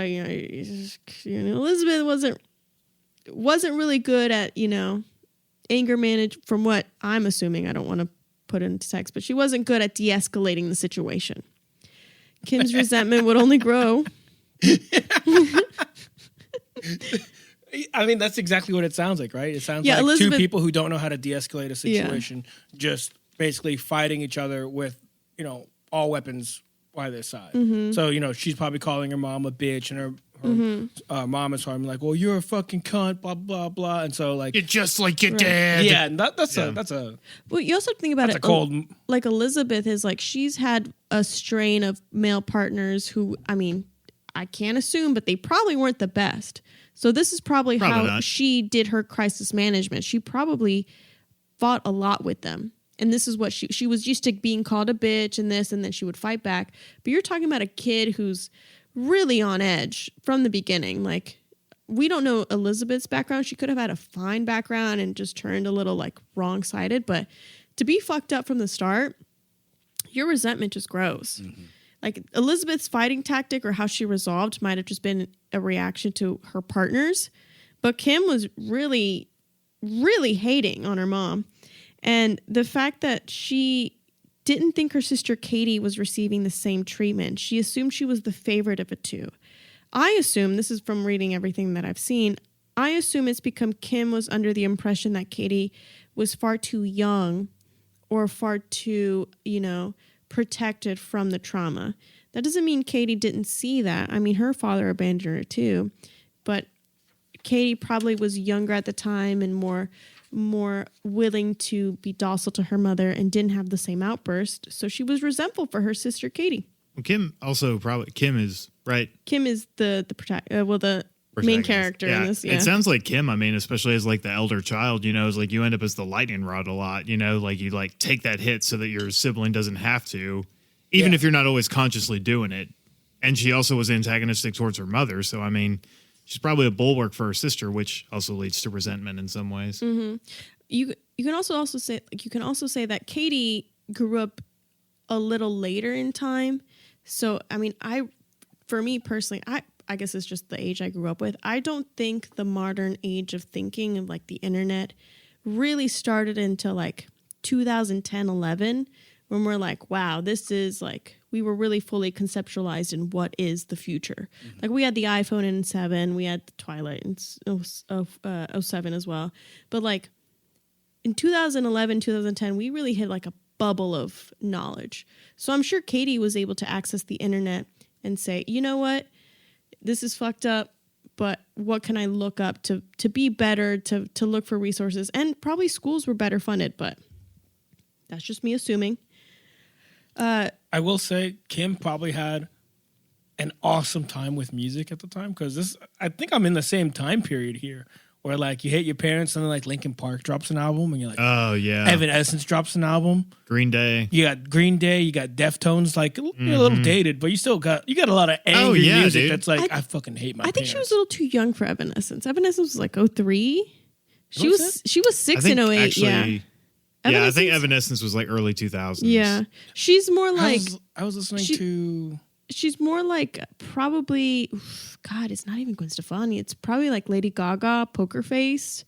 Elizabeth wasn't really good at anger manage. From what I'm assuming, I don't want to put it into text, but she wasn't good at de-escalating the situation. Kim's resentment would only grow. I mean, that's exactly what it sounds like, right? It sounds Yeah, like Elizabeth- two people who don't know how to de-escalate a situation, just basically fighting each other with, all weapons by their side. Mm-hmm. So, she's probably calling her mom a bitch, and her mom is probably like, "Well, you're a fucking cunt," blah blah blah. And so, like, You're just like your dad. yeah, and that's a Well, you also think about that's it. a cold. Like Elizabeth is like she's had a strain of male partners who, I mean, I can't assume, but they probably weren't the best. So this is probably how not. she did her crisis management. She probably fought a lot with them. And this is what she was used to being called a bitch and this, and then she would fight back. But you're talking about a kid who's really on edge from the beginning. Like, we don't know Elizabeth's background. She could have had a fine background and just turned a little like wrong-sided. But to be fucked up from the start, your resentment just grows. Mm-hmm. Like Elizabeth's fighting tactic or how she resolved might have just been a reaction to her partners. But Kim was really, really hating on her mom. And the fact that she didn't think her sister Katie was receiving the same treatment, she assumed she was the favorite of the two. I assume, this is from reading everything that I've seen, I assume it's because Kim was under the impression that Katie was far too young or far too, protected from the trauma. That doesn't mean Katie didn't see that. I mean, her father abandoned her too, but Katie probably was younger at the time and more willing to be docile to her mother and didn't have the same outburst. So she was resentful for her sister Katie. Well, Kim is right. Kim is the main character in this. Yeah. It sounds like Kim, I mean, especially as like the elder child, is like you end up as the lightning rod a lot, like you like take that hit so that your sibling doesn't have to, even if you're not always consciously doing it. And she also was antagonistic towards her mother. So, I mean, she's probably a bulwark for her sister, which also leads to resentment in some ways. Mm-hmm. You can also say that Katie grew up a little later in time. So, I mean, for me personally, I guess it's just the age I grew up with. I don't think the modern age of thinking and like the internet really started until like 2010, 11, when we're like, wow, this is like, we were really fully conceptualized in what is the future. Mm-hmm. Like we had the iPhone in 7, we had the Twilight in 07 as well. But like in 2011, 2010, we really hit like a bubble of knowledge. So I'm sure Katie was able to access the internet and say, you know what? This is fucked up, but what can I look up to be better, to look for resources? And probably schools were better funded, but that's just me assuming. I will say Kim probably had an awesome time with music at the time, because I think I'm in the same time period here where like you hate your parents and then like Linkin Park drops an album and you're like, oh yeah, Evanescence drops an album, Green Day, you got Green Day, you got Deftones, like you're a little dated, but you got a lot of angry music, dude. That's like I fucking hate my parents. I think she was a little too young for Evanescence. Evanescence was like 03. She was 6 in 08. Actually, yeah, I think Evanescence was like early 2000s. Yeah, she's more like I was listening to. She's more like probably, God, it's not even Gwen Stefani. It's probably like Lady Gaga, Poker Face.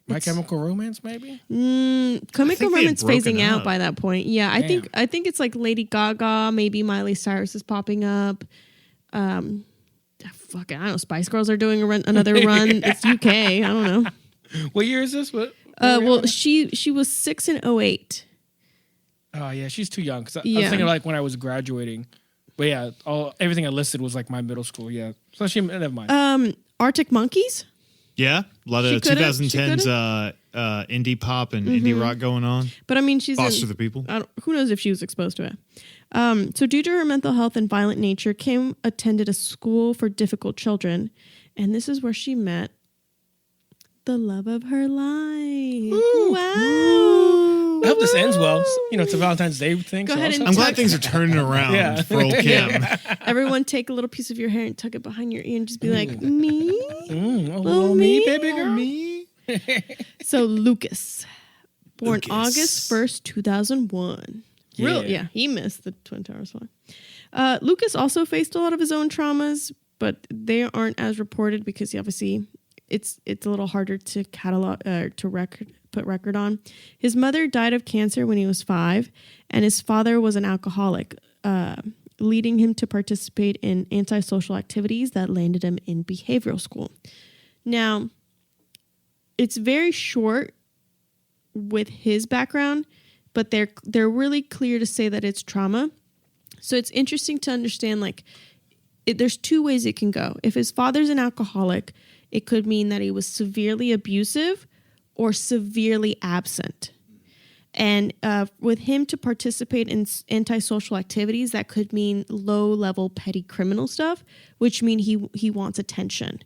My Chemical Romance, maybe? Chemical Romance phasing up out by that point. Yeah, I think it's like Lady Gaga, maybe Miley Cyrus is popping up. Fuck it, I don't know. Spice Girls are doing another run. It's UK. I don't know. What year is this? What? Well, she was 6 in 08. Oh, yeah, she's too young. Because I was thinking like when I was graduating. But yeah, everything I listed was like my middle school. Yeah, so never mind. Arctic Monkeys. Yeah, a lot of 2010s indie pop and indie rock going on. But I mean, she's Foster the people. Who knows if she was exposed to it. So due to her mental health and violent nature, Kim attended a school for difficult children. And this is where she met the love of her life. Ooh. Wow. I hope this ends well. You know, it's a Valentine's Day thing. Go so ahead also- and I'm glad things are turning around for old Kim. Everyone take a little piece of your hair and tuck it behind your ear and just be like, me? Oh, me, baby girl. Me? So Lucas, born Lucas. August 1st, 2001. Yeah. He missed the Twin Towers one. Lucas also faced a lot of his own traumas, but they aren't as reported because obviously it's a little harder to catalog put record on. His mother died of cancer when he was 5, and his father was an alcoholic, leading him to participate in antisocial activities that landed him in behavioral school. Now, it's very short with his background, but they're really clear to say that it's trauma. So it's interesting to understand, like, there's 2 ways it can go. If his father's an alcoholic, it could mean that he was severely abusive or severely absent. And with him to participate in antisocial activities, that could mean low-level petty criminal stuff, which mean he wants attention.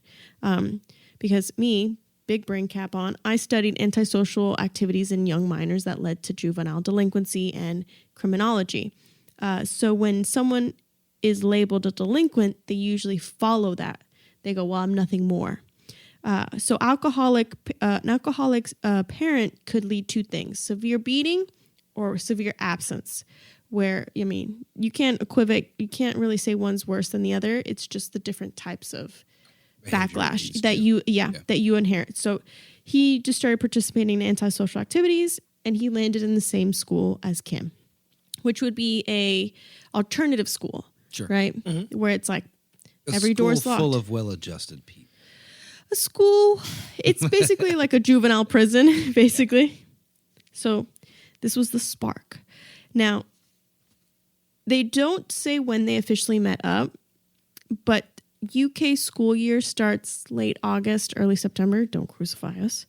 Because me, big brain cap on, I studied antisocial activities in young minors that led to juvenile delinquency and criminology. So when someone is labeled a delinquent, they usually follow that. They go, well, I'm nothing more. So an alcoholic's parent could lead 2 things: severe beating or severe absence, where, I mean, you can't equivocate, you can't really say one's worse than the other. It's just the different types of backlash that you inherit. So he just started participating in antisocial activities, and he landed in the same school as Kim, which would be a alternative school, right? Mm-hmm. Where it's like every door's locked. Full of well-adjusted people. A school, it's basically like a juvenile prison, basically. So this was the spark. Now, they don't say when they officially met up, but UK school year starts late August, early September. Don't crucify us.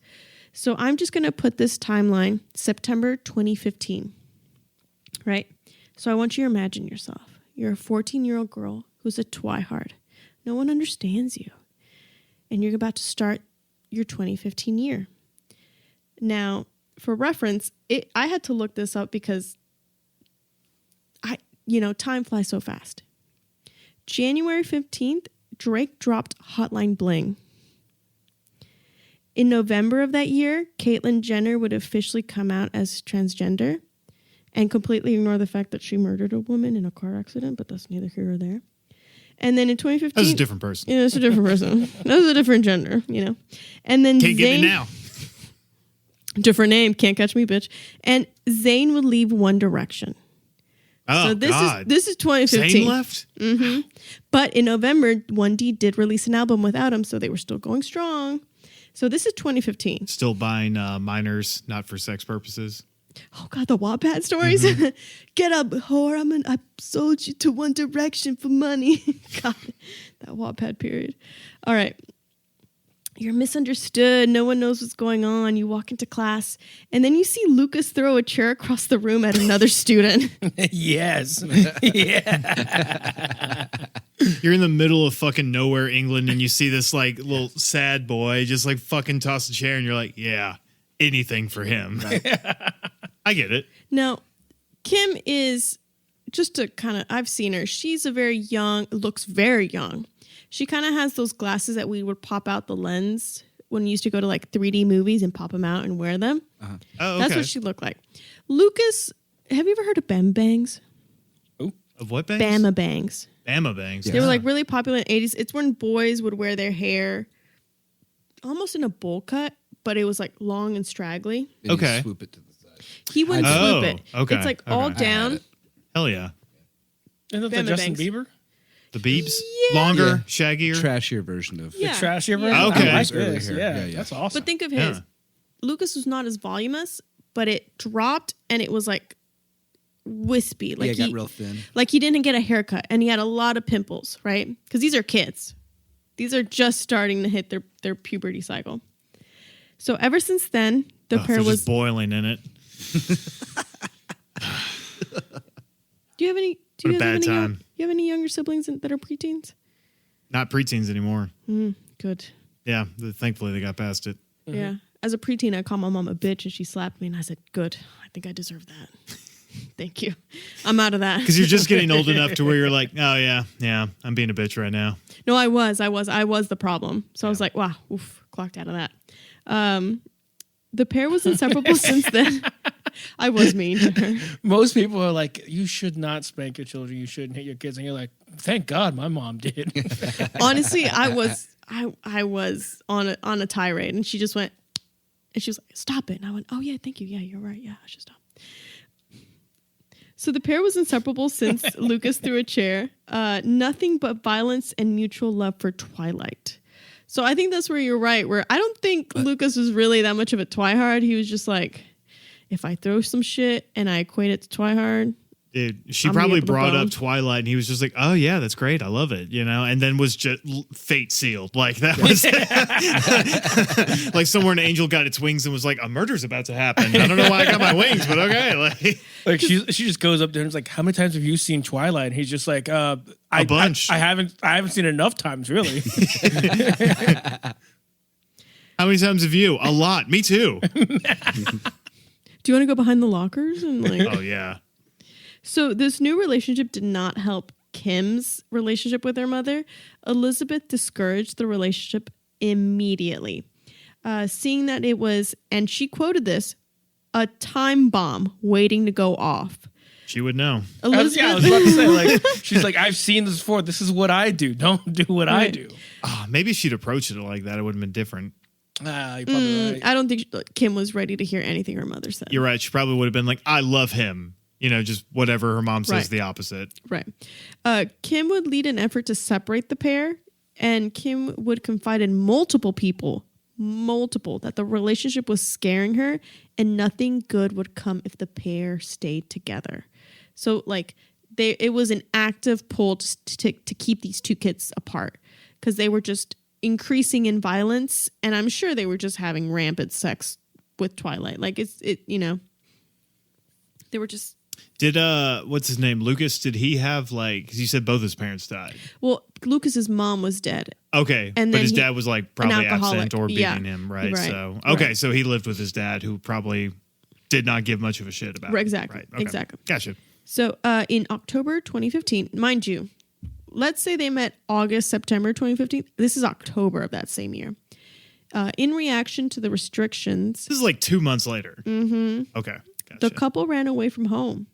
So I'm just going to put this timeline, September 2015, right? So I want you to imagine yourself. You're a 14-year-old girl who's a Twigh-Hard. No one understands you. And you're about to start your 2015 year. Now, for reference, I had to look this up because time flies so fast. January 15th, Drake dropped Hotline Bling. In November of that year, Caitlyn Jenner would officially come out as transgender and completely ignore the fact that she murdered a woman in a car accident, but that's neither here or there. And then in 2015... That's a different person. Yeah, it's a different person. That's a different gender, And then Can't get me now. Different name, can't catch me, bitch. And Zayn would leave One Direction. Oh, so this God. this is 2015. Zayn left? Mm-hmm. But in November, 1D did release an album without him, so they were still going strong. So this is 2015. Still buying minors, not for sex purposes. Oh, God, the Wattpad stories. Mm-hmm. Get up, whore. I sold you to One Direction for money. God, that Wattpad period. All right. You're misunderstood. No one knows what's going on. You walk into class, and then you see Lucas throw a chair across the room at another student. Yes. Yeah. You're in the middle of fucking nowhere, England, and you see this like little sad boy just like fucking toss a chair, and you're like, yeah, anything for him. I get it. Now, Kim is just a kind of, I've seen her. She's looks very young. She kind of has those glasses that we would pop out the lens when we used to go to like 3D movies and pop them out and wear them. Uh-huh. Oh, okay. That's what she looked like. Lucas, have you ever heard of Bam Bangs? Ooh. Of what bangs? Bama Bangs. Bama bangs. Yeah. They were like really popular in the 80s. It's when boys would wear their hair almost in a bowl cut, but it was like long and straggly. And okay. You swoop it to the side. He wouldn't swoop it. Okay. It's like all down. Hell yeah. Isn't that Justin Bieber? The Biebs? Yeah. Longer, shaggier? Trashier version of Yeah. The trashier version? Yeah. Okay. I like Early this. hair. Yeah, Yeah. that's awesome. But think of his. Lucas was not as voluminous, but it dropped and it was like wispy. Like it got real thin. Like he didn't get a haircut and he had a lot of pimples, right? Because these are kids. These are just starting to hit their puberty cycle. So ever since then, The pair There's was. just boiling in it. Do you have any? Do What you a have bad any? time. You have any younger siblings that are preteens? Not preteens anymore. Good. Yeah, thankfully they got past it. Yeah. As a preteen, I called my mom a bitch and she slapped me, and I said, "Good. I think I deserve that. Thank you. I'm out of that." Because you're just getting old enough to where you're like, oh yeah, I'm being a bitch right now. No, I was the problem. So I was like, wow, clocked out of that. The pair was inseparable since then. I was mean to her. Most people are like, you should not spank your children. You shouldn't hit your kids. And you're like, thank God my mom did. Honestly, I was on a tirade, and she just went, and she was like, "Stop it." And I went, "Oh yeah, thank you. Yeah, you're right. Yeah, I should stop." So the pair was inseparable since Lucas threw a chair. Nothing but violence and mutual love for Twilight. So I think that's where you're right. Where I don't think Lucas was really that much of a Twigh-Hard. He was just like, if I throw some shit and I equate it to Twigh-Hard. Dude, she I'm probably able to brought blow. up Twilight, and he was just like, "Oh yeah, that's great, I love it," and then was just fate sealed. Like that was like somewhere an angel got its wings and was like, "A murder's about to happen." I don't know why I got my wings, but okay. Like she just goes up there and is like, how many times have you seen Twilight? And he's just like, a bunch. I haven't seen it enough times, really. How many times have you? A lot. Me too. Do you want to go behind the lockers and like? Oh yeah. So this new relationship did not help Kim's relationship with her mother. Elizabeth discouraged the relationship immediately, seeing that it was, and she quoted this, a time bomb waiting to go off. She would know. I was about to say, like, she's like, I've seen this before. This is what I do. Don't do what I do. Oh, maybe she'd approached it like that. It would have been different. You're probably right. I don't think Kim was ready to hear anything her mother said. You're right. She probably would have been like, "I love him." Just whatever her mom says Right. the opposite. Right. Kim would lead an effort to separate the pair, and Kim would confide in multiple people, that the relationship was scaring her and nothing good would come if the pair stayed together. So, like, it was an active pull to keep these two kids apart because they were just increasing in violence, and I'm sure they were just having rampant sex with Twilight. Like, they were just... Did what's his name? Lucas, did he have like, cuz you said both his parents died. Well, Lucas's mom was dead. Okay. And but then his dad was like probably alcoholic. absent or beating Yeah. him, right? Right. So, okay, Right. so he lived with his dad who probably did not give much of a shit about Right, it. exactly. Right. Okay. Exactly. Gotcha. So in October 2015, mind you, let's say they met August, September 2015. This is October of that same year. In reaction to the restrictions, This is like 2 months later. Mm-hmm. Okay. Gotcha. the couple ran away from home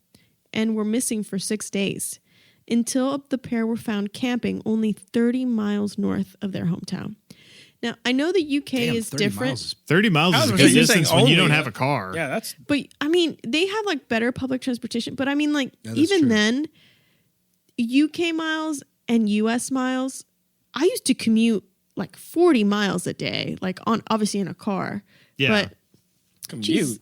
and were missing for 6 days until the pair were found camping only 30 miles north of their hometown. Now, I know the UK Damn, is 30 different, miles is 30 miles is a was good just saying distance when you only, don't have a car. Yeah, that's but I mean, they have like better public transportation. But I mean, like, Yeah, that's even true. then, UK miles and US miles, I used to commute like 40 miles a day, like obviously in a car. Yeah. But commute.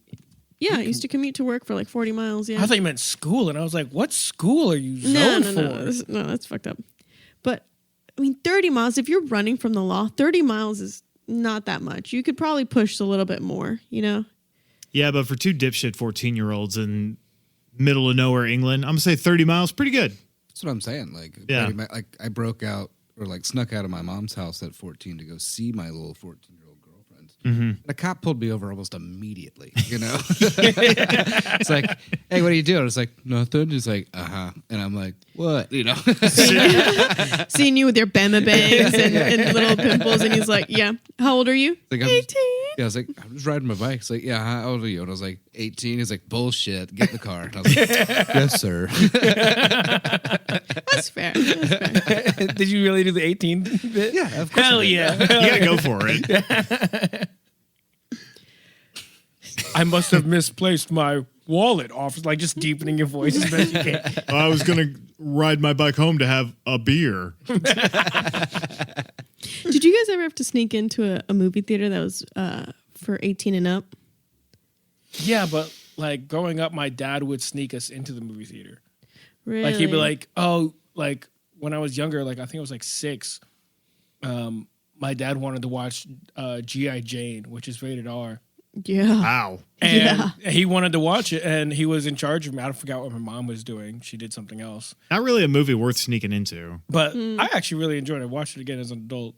yeah, I used to commute to work for like 40 miles. Yeah. I thought you meant school, and I was like, what school are you No, zoned for? no, that's fucked up. But I mean, 30 miles, if you're running from the law, 30 miles is not that much. You could probably push a little bit more, you know? Yeah, but for two dipshit 14-year-olds in middle of nowhere England, I'm going to say 30 miles, pretty good. That's what I'm saying. Like, Yeah. like I broke out or like snuck out of my mom's house at 14 to go see my little 14-year-old girlfriend. And a cop pulled me over almost immediately. It's like, hey, what are you doing? It's like, nothing. He's like, and I'm like, what? Seeing you with your Bama bangs and little pimples, and he's like, yeah. How old are you? Like, 18. Yeah, I was like, I'm just riding my bike. He's like, yeah, how old are you? And I was like, 18. He's like, bullshit. Get in the car. And I was like, yes, sir. That's fair. That's fair. Did you really do the 18 bit? Yeah, of course. Hell I did. yeah. You got to go for it. I must have misplaced my wallet off. Like, just deepening your voice as best you can. I was going to ride my bike home to have a beer. Did you guys ever have to sneak into a movie theater that was for 18 and up? Yeah, but like growing up, my dad would sneak us into the movie theater. Really? Like, he'd be like, oh, like when I was younger, like I think I was like 6, my dad wanted to watch G.I. Jane, which is rated R. Yeah. Wow. And he wanted to watch it, and he was in charge of me. I forgot what my mom was doing. She did something else. Not really a movie worth sneaking into. But I actually really enjoyed it. I watched it again as an adult.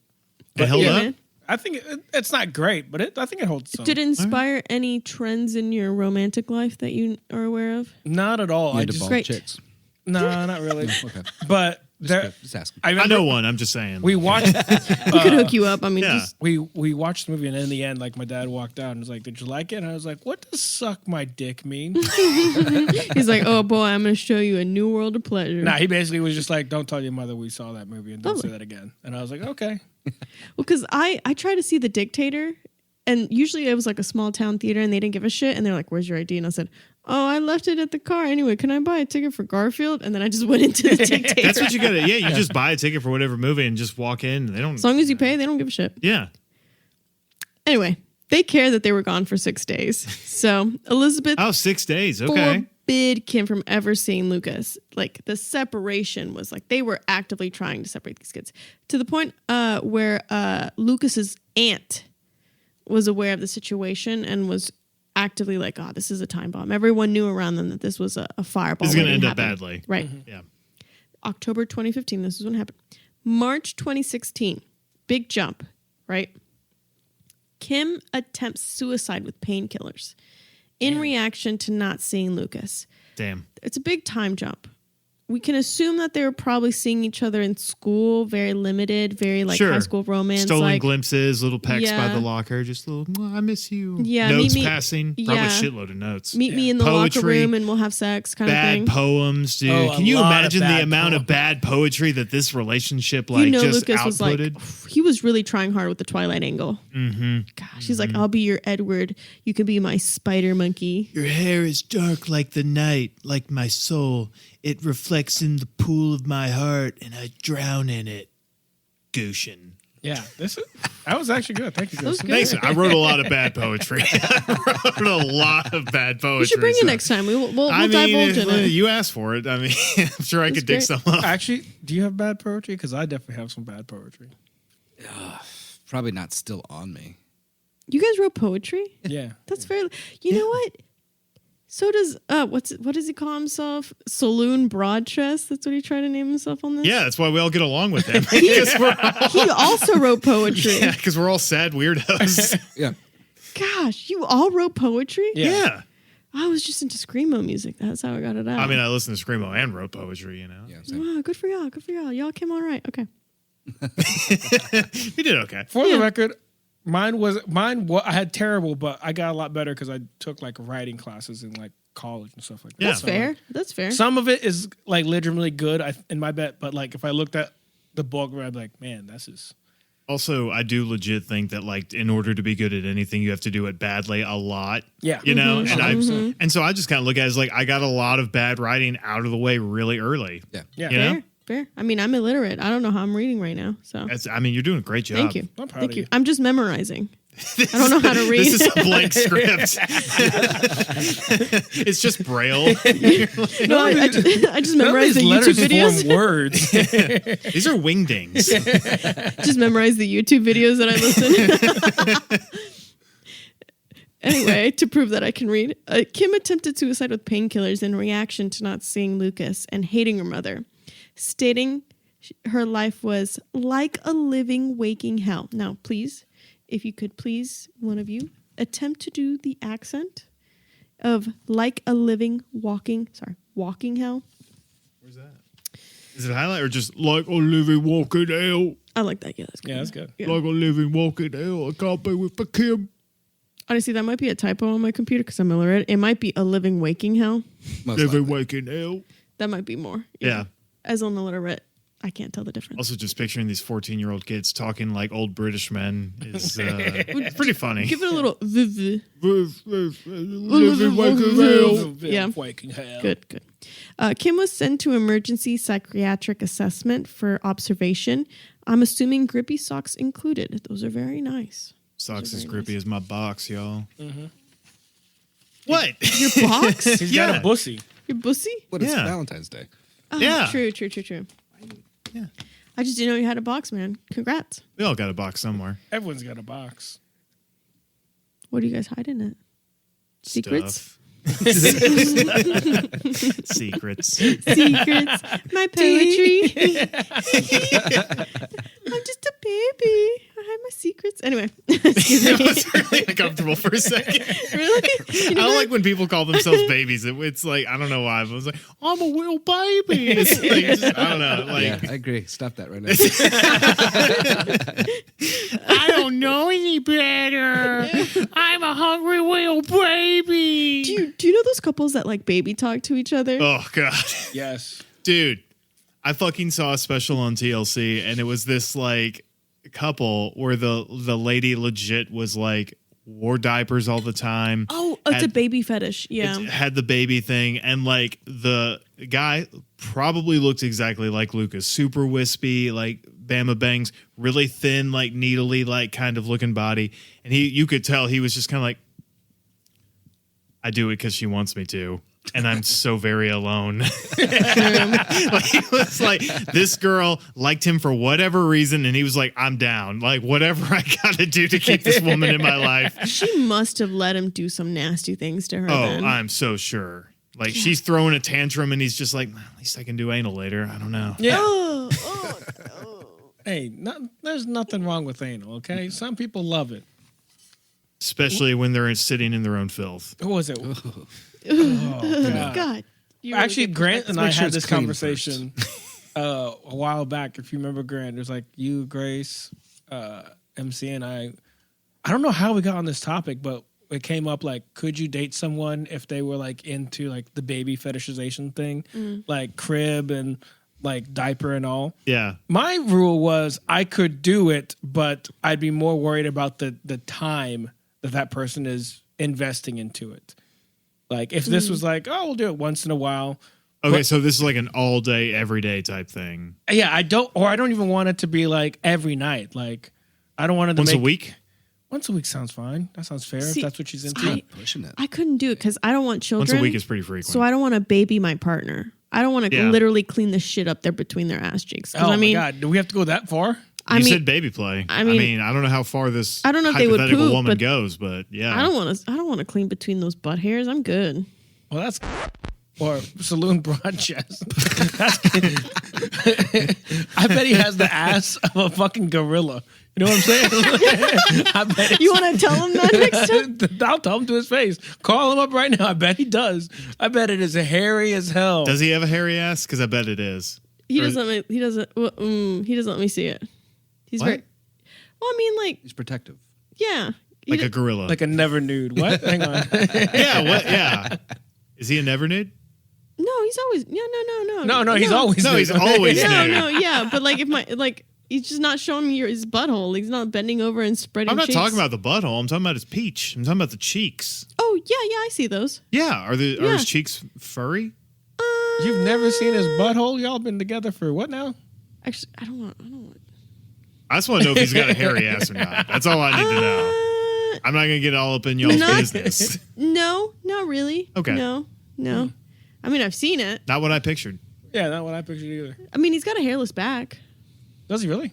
It held Yeah, up? man. I think it's not great, but I think it holds some. Did it inspire any trends in your romantic life that you are aware of? Not at all. You I had to just ball Great. chicks. no, not really. Okay. But there, Just asking. I I remember know one. I'm just saying. we watched. We could hook you up. I mean, yeah. just We watched the movie, and in the end, like my dad walked out and was like, "Did you like it?" And I was like, "What does suck my dick mean?" he's like, oh boy, I'm going to show you a new world of pleasure. Nah, he basically was just like, "Don't tell your mother we saw that movie, and don't Lovely. say that again." And I was like, "Okay." Well, because I tried to see The Dictator, and usually it was like a small town theater, and they didn't give a shit, and they're like, "Where's your ID?" And I said, "Oh, I left it at the car. Anyway, can I buy a ticket for Garfield?" And then I just went into The Dictator. That's what you got to, yeah, you just buy a ticket for whatever movie and just walk in. They don't, As long as you pay, they don't give a shit. yeah. Anyway, they care that they were gone for 6 days. So Elizabeth Oh, 6 days. Okay. forbid Kim from ever seeing Lucas. Like the separation was like they were actively trying to separate these kids to the point where Lucas's aunt was aware of the situation and was actively like, "Oh, this is a time bomb." Everyone knew around them that this was a fireball. This is going to waiting end to up happen. badly. Right. Yeah. October 2015. This is when it happened. March 2016. Big jump, right? Kim attempts suicide with painkillers in reaction to not seeing Lucas. Damn. It's a big time jump. We can assume that they were probably seeing each other in school, very limited, very like Sure. high school romance. Stolen like, glimpses, little pecks by Yeah. the locker, just a little, "Well, I miss you." Yeah, Notes meet me- passing. Probably yeah. a shitload of notes. Meet me in the locker Poetry, room and we'll have sex kind of Bad thing. poems, dude. Oh, a Can you lot of imagine the bad amount of poems. bad poetry that this relationship like you know, just Lucas was like, outputted? he was really trying hard with the Twilight angle. Mm-hmm. Gosh, he's like, "I'll be your Edward. You can be my spider monkey." Your hair is dark like the night, like my soul. It reflects in the pool of my heart, and I drown in it. Gushin. Yeah, that was actually good. Thank you, That was Justin. good. Thanks. I wrote a lot of bad poetry. I wrote a lot of bad poetry. You should bring it so- next time. We'll I mean, divulge if, in it. you asked for it. I mean, I'm sure I could dig great. some up. Actually, do you have bad poetry? Because I definitely have some bad poetry. Probably not still on me. You guys wrote poetry? Yeah. That's very. You know what? So does what does he call himself? Saloon Broad Chest. That's what he tried to name himself on this. Yeah, that's why we all get along with him. Because we're all, He also wrote poetry. yeah, 'cause we're all sad weirdos. Yeah. Gosh, you all wrote poetry? Yeah. Yeah. I was just into screamo music. That's how I got it out. I mean, I listened to Screamo and wrote poetry, you know. Yeah. Same. wow, good for y'all. Good for y'all. Y'all came all right. Okay. We did okay. For the Yeah. record, I had terrible, but I got a lot better because I took like writing classes in like college and stuff like that. Yeah. That's So, fair. like, That's fair. some of it is like legitimately good in my bet, but like if I looked at the book, I'd be like, man, this is. Also, I do legit think that like in order to be good at anything, you have to do it badly a lot. Yeah. You know, Mhm. and I 100%. and so I just kind of look at it as like I got a lot of bad writing out of the way really early. Yeah. Yeah. You know? Fair. Fair. I mean, I'm illiterate. I don't know how I'm reading right now. So That's, I mean, you're doing a great job. thank you. I'm proud Thank of you. you. I'm just memorizing. I don't know how to read. This is a blank script. It's just Braille. No, I just None of memorize these the letters YouTube videos. form words. These are wingdings. Just memorize the YouTube videos that I listen. Anyway, to prove that I can read, Kim attempted suicide with painkillers in reaction to not seeing Lucas and hating her mother, stating her life was like a living, waking hell. Now, please, if you could please, one of you, attempt to do the accent of like a living, walking hell. Where's that? Is it highlight or just like a living walking hell? I like that. Yeah, that's good. Yeah, that's good. Yeah. Like a living walking hell. I can't be with the Kim. Honestly, that might be a typo on my computer because I'm illiterate. It might be a living, waking hell. Most Living likely. waking hell. That might be more. Yeah. As an illiterate, I can't tell the difference. Also, just picturing these 14-year-old kids talking like old British men is pretty funny. Give it a little viv. Living waking hell. Yeah. Waking hell. Good, good. Kim was sent to emergency psychiatric assessment for observation. I'm assuming grippy socks included. Those are very nice. Socks Those are as very grippy nice. as my box, y'all. What? Your box? He's got Yeah. a bussy. Your bussy? What is Yeah. Valentine's Day? Oh, Yeah. True. Yeah. I just didn't know you had a box, man. Congrats. We all got a box somewhere. Everyone's got a box. What are you guys hiding it? Secrets? Secrets. Secrets. My poetry. I'm just a baby. I hide my secrets. Anyway. Excuse me. I was really uncomfortable for a second. Really? I don't like when people call themselves babies. It's like, I don't know why. But I was like, I'm a little baby. It's like, just, I don't know. Like, Yeah, I agree. Stop that right now. I don't know any better. I'm a hungry little baby. Do you know those couples that like baby talk to each other? Oh, God. Yes. Dude, I fucking saw a special on TLC, and it was this like couple where the lady legit was like wore diapers all the time. Oh, it's a baby fetish. Yeah. It had the baby thing, and like the guy probably looked exactly like Lucas, super wispy, like Bama Bangs, really thin, like needly, like kind of looking body, and you could tell he was just kind of like, I do it because she wants me to. And I'm so very alone. Like, he was like, this girl liked him for whatever reason, and he was like, I'm down. Like, whatever I got to do to keep this woman in my life. She must have let him do some nasty things to her. Oh, then. I'm so sure. Like, she's throwing a tantrum, and he's just like, at least I can do anal later. I don't know. Yeah. Oh. Hey, there's nothing wrong with anal, okay? Some people love it. Especially when they're sitting in their own filth. Who was it? God. You Actually, really Grant and I make sure had it's this clean conversation a while back. If you remember, Grant, there's like you, Grace, MC, and I don't know how we got on this topic, but it came up like, could you date someone if they were like into like the baby fetishization thing, like crib and like diaper and all? Yeah. My rule was I could do it, but I'd be more worried about the time that person is investing into it. Like if this was like, oh, we'll do it once in a while. Okay, But- so this is like an all day, every day type thing. Yeah, I don't even want it to be like every night. Like I don't want it to Once a make- week? Once a week sounds fine. That sounds fair See, if that's what she's into. Pushing it. I couldn't do it because I don't want children. Once a week is pretty frequent. So I don't want to baby my partner. I don't want to Yeah. literally clean the shit up there between their ass cheeks. 'Cause Oh I mean, my god, do we have to go that far? You said baby play. I mean, I don't know how far this I don't know if they would hypothetical poop, woman but goes, but yeah. I don't want to clean between those butt hairs. I'm good. Well, that's or saloon broad chest. I bet he has the ass of a fucking gorilla. You know what I'm saying? I bet You want to tell him that next time? I'll tell him to his face. Call him up right now. I bet he does. I bet it is hairy as hell. Does he have a hairy ass? Because I bet it is. He Or- doesn't let me see it. He's What? very. Well, I mean, like, He's protective. yeah. He Like d- a gorilla. Like a never nude. What? Hang on. yeah, what? Yeah. Is he a never nude? No, he's always no. No, he's always No, nude. he's always No, nude. no, yeah, but like if my like he's just not showing me his butthole. He's not bending over and spreading. I'm not cheeks. talking about the butthole. I'm talking about his peach. I'm talking about the cheeks. Oh yeah, I see those. Yeah. Are Yeah. his cheeks furry? You've never seen his butthole? Y'all been together for what now? Actually, I don't want. I just want to know if he's got a hairy ass or not. That's all I need to know. I'm not going to get all up in y'all's Not- business. No, not really. Okay. No. I mean, I've seen it. Not what I pictured. Yeah, not what I pictured either. I mean, he's got a hairless back. Does he really?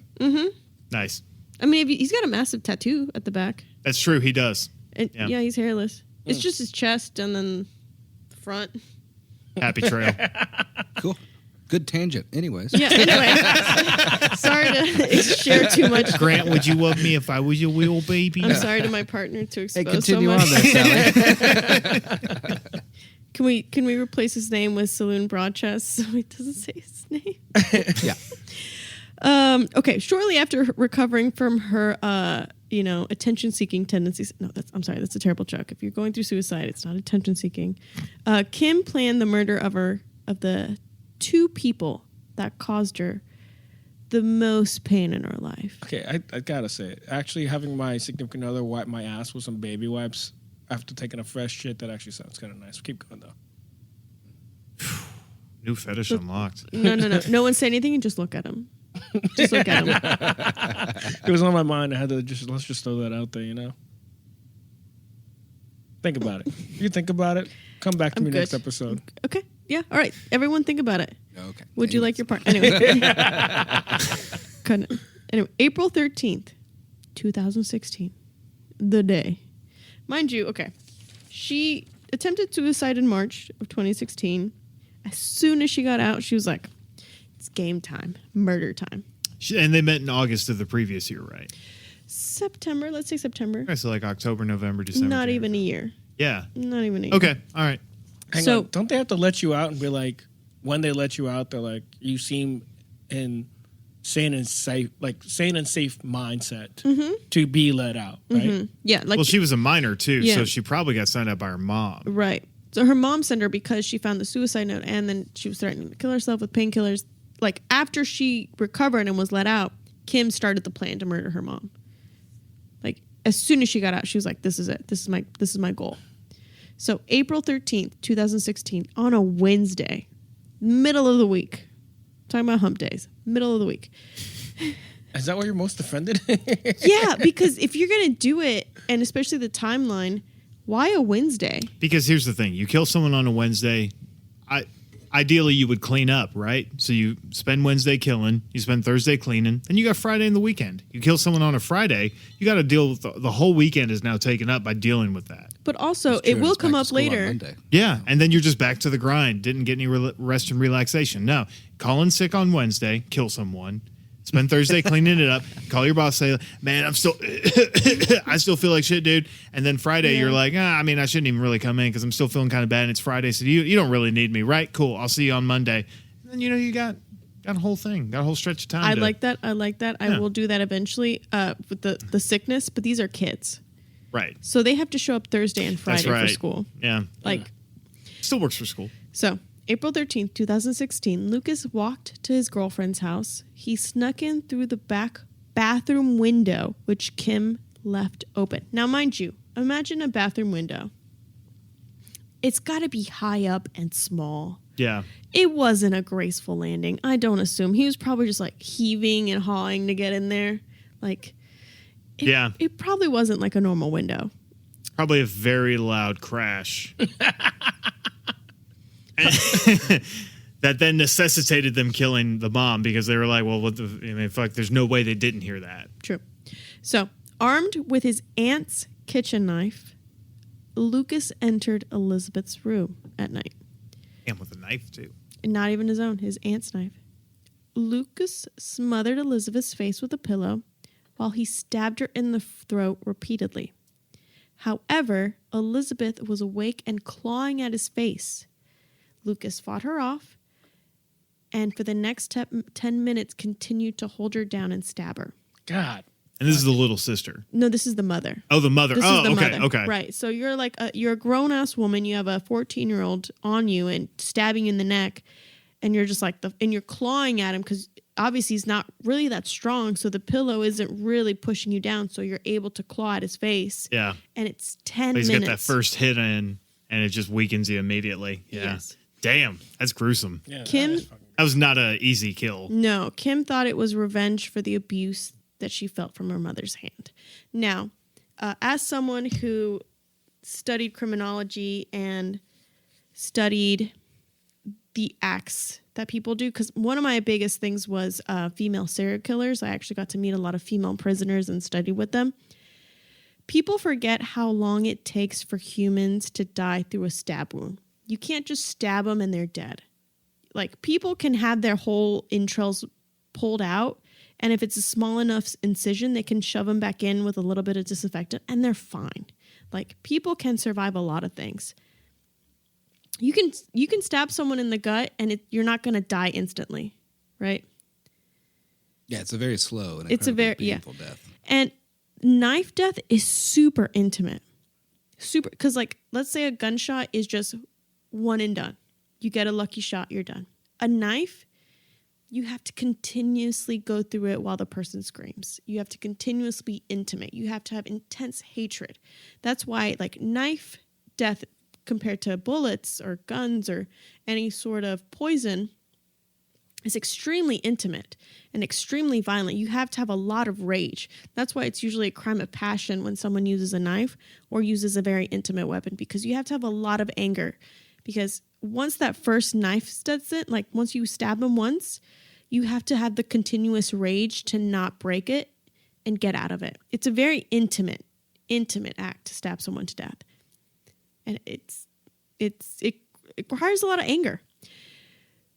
Nice. I mean, he's got a massive tattoo at the back. That's true. He does. And Yeah. yeah, he's hairless. It's just his chest and then the front. Happy trail. Cool. Good tangent. Anyways. Yeah. Anyway, sorry to share too much. Grant, would you love me if I was your little baby? I'm sorry to my partner to expose Hey, continue so on much. there, Sally. Can we replace his name with Saloon Broadchest so he doesn't say his name? Yeah. Okay. Shortly after recovering from her, attention-seeking tendencies. No, that's a terrible joke. If you're going through suicide, it's not attention-seeking. Kim planned the murder of the two people that caused her the most pain in her life. Okay, I gotta say, actually having my significant other wipe my ass with some baby wipes after taking a fresh shit, that actually sounds kind of nice. Keep going though. New fetish unlocked. No. No one say anything and just look at him. Just look at him. It was on my mind. I had to let's just throw that out there, you know. Think about it. You think about it. Come back to I'm me good. next episode. Okay. Yeah. All right. Everyone think about it. Okay. Would you like your part? Anyway. Couldn't. Anyway, April 13th, 2016. The day. mind you, okay, she attempted suicide in March of 2016. As soon as she got out, she was like, it's game time, murder time. And they met in August of the previous year, right? September, let's say September. Okay, so like October, November, December. Not January. even a year. Yeah. Not even a year. Okay. All right. Hang on. Don't they have to let you out and be like, when they let you out, they're like, you seem in sane and safe mindset to be let out, right? Yeah. Like, Well, she was a minor too, Yeah. so she probably got signed up by her mom. right. So her mom sent her because she found the suicide note and then she was threatening to kill herself with painkillers. Like, after she recovered and was let out, Kim started the plan to murder her mom. Like, as soon as she got out, she was like, this is it. This is my goal. So April 13th, 2016, on a Wednesday, middle of the week, talking about hump days, middle of the week. Is that why you're most offended? Yeah, because if you're going to do it, and especially the timeline, why a Wednesday? Because here's the thing: you kill someone on a Wednesday, ideally you would clean up, right? So you spend Wednesday killing, you spend Thursday cleaning, and you got Friday in the weekend. You kill someone on a Friday, you got to deal with the whole weekend is now taken up by dealing with that. But also, It's true, it will it's come back to up school on later. Monday. Yeah, and then you're just back to the grind. Didn't get any rest and relaxation. No, call in sick on Wednesday, kill someone. Spend Thursday cleaning it up. Call your boss, say, "Man, I still feel like shit, dude." And then Friday, you're like, I mean, I shouldn't even really come in because I'm still feeling kind of bad. And it's Friday, so you don't really need me, right? Cool. I'll see you on Monday. And then you got a whole thing, got a whole stretch of time. I like that. I Yeah. will do that eventually with the sickness, but these are kids. Right. So they have to show up Thursday and Friday That's right. for school. Yeah. Like, Still works for school. so April 13th, 2016, Lucas walked to his girlfriend's house. He snuck in through the back bathroom window, which Kim left open. Now, mind you, imagine a bathroom window. It's got to be high up and small. Yeah. It wasn't a graceful landing. I don't assume. He was probably just like heaving and hawing to get in there. Like, it probably wasn't like a normal window. Probably a very loud crash. That then necessitated them killing the mom because they were like, well, fuck, there's no way they didn't hear that. True. So, armed with his aunt's kitchen knife, Lucas entered Elizabeth's room at night. And with a knife, too. And not even his own, his aunt's knife. Lucas smothered Elizabeth's face with a pillow while he stabbed her in the throat repeatedly. However, Elizabeth was awake and clawing at his face. Lucas fought her off, and for the next 10 minutes continued to hold her down and stab her. God. And this is the little sister. No, this is the mother. Oh, the mother. This is the okay, mother. okay. Right. So you're like you're a grown-ass woman. You have a 14-year-old on you and stabbing you in the neck, and you're just like and you're clawing at him because obviously he's not really that strong. So the pillow isn't really pushing you down. So you're able to claw at his face. Yeah. And it's 10 But he's minutes. got that first hit in, and it just weakens you immediately. Yeah. Yes. Damn, that's gruesome. Yeah, Kim. That was not an easy kill. No, Kim thought it was revenge for the abuse that she felt from her mother's hand. Now, as someone who studied criminology and studied the acts that people do, because one of my biggest things was female serial killers. I actually got to meet a lot of female prisoners and study with them. People forget how long it takes for humans to die through a stab wound. You can't just stab them and they're dead. Like, people can have their whole entrails pulled out, and if it's a small enough incision, they can shove them back in with a little bit of disinfectant, and they're fine. Like, people can survive a lot of things. You can stab someone in the gut, and you're not going to die instantly, right? Yeah, it's a very slow and It's a very painful death. And knife death is super intimate, super, because like, let's say a gunshot is just one and done. You get a lucky shot, you're done. A knife, you have to continuously go through it while the person screams. You have to continuously be intimate. You have to have intense hatred. That's why, like, knife death compared to bullets or guns or any sort of poison is extremely intimate and extremely violent. You have to have a lot of rage. That's why it's usually a crime of passion when someone uses a knife or uses a very intimate weapon, because you have to have a lot of anger. Because once that first knife sets it, like once you stab them once, you have to have the continuous rage to not break it and get out of it. It's a very intimate intimate act to stab someone to death. And it requires a lot of anger.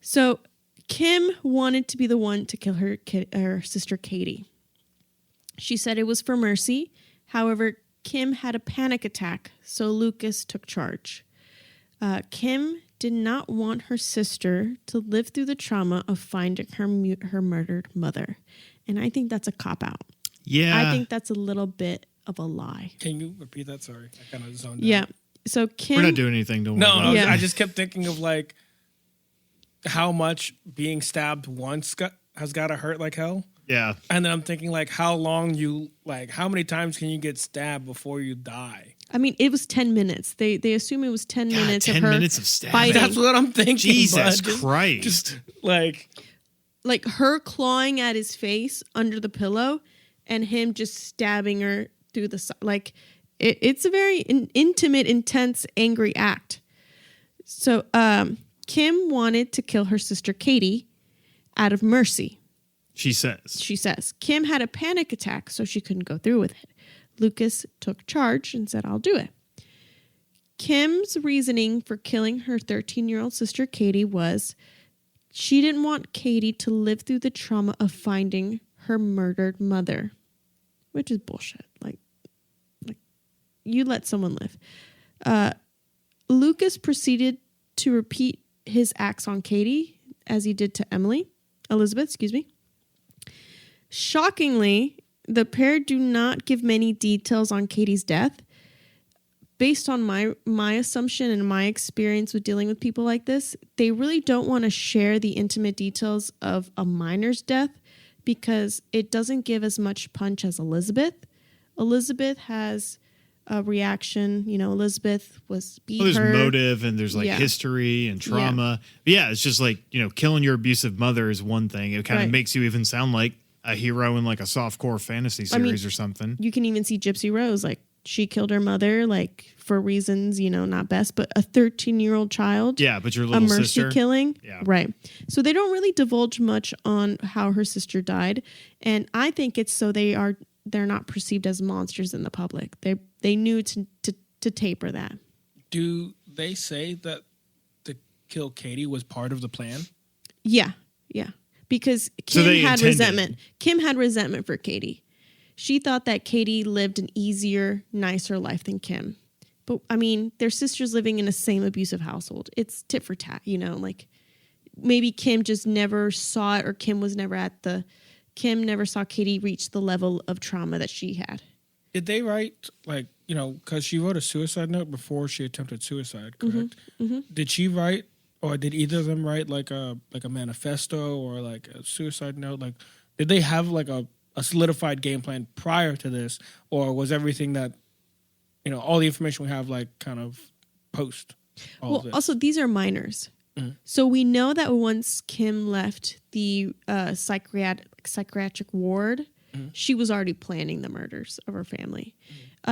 So Kim wanted to be the one to kill her sister Katie. She said it was for mercy. However, Kim had a panic attack, so Lucas took charge. Kim did not want her sister to live through the trauma of finding her murdered mother. And I think that's a cop-out. Yeah. I think that's a little bit of a lie. Can you repeat that? Sorry, I kind of zoned out. Yeah. So Kim... We're not doing anything. Don't worry No, about it. I just kept thinking of like how much being stabbed once has got to hurt like hell. Yeah. And then I'm thinking like how many times can you get stabbed before you die? I mean, it was 10 minutes. They assume it was 10 minutes 10 of her minutes of stabbing. fighting. That's what I'm thinking. Jesus bud. Christ. Just like Like her clawing at his face under the pillow and him just stabbing her through the side. Like it's a very intimate, intense, angry act. So Kim wanted to kill her sister Katie out of mercy. She says. Kim had a panic attack, so she couldn't go through with it. Lucas took charge and said, I'll do it. Kim's reasoning for killing her 13-year-old sister Katie was she didn't want Katie to live through the trauma of finding her murdered mother, which is bullshit. Like you let someone live. Lucas proceeded to repeat his acts on Katie as he did to Elizabeth. Shockingly, the pair do not give many details on Katie's death. Based on my assumption and my experience with dealing with people like this, they really don't want to share the intimate details of a minor's death because it doesn't give as much punch as Elizabeth. Elizabeth has a reaction. You know, Elizabeth was beat. Well, there's motive and there's history and trauma. Yeah. It's just like, killing your abusive mother is one thing. It kind of makes you even sound like a hero in like a softcore fantasy series or something. You can even see Gypsy Rose, like she killed her mother, like for reasons, not best, but a 13-year-old child. Yeah, but your little mercy sister. killing. Yeah. Right. So they don't really divulge much on how her sister died. And I think it's so they're not perceived as monsters in the public. They knew to taper that. Do they say that to kill Katie was part of the plan? Yeah. Because Kim had resentment. Kim had resentment for Katie. She thought that Katie lived an easier, nicer life than Kim. But, I mean, they're sisters living in the same abusive household. It's tit for tat, like maybe Kim just never saw it or Kim never saw Katie reach the level of trauma that she had. Did they write, because she wrote a suicide note before she attempted suicide, correct? Mm-hmm. Did she write, or did either of them write like a manifesto or like a suicide note? Like, did they have like a solidified game plan prior to this, or was everything that, all the information we have like kind of post all of this? Also, these are minors. Mm-hmm. So we know that once Kim left the psychiatric ward, she was already planning the murders of her family.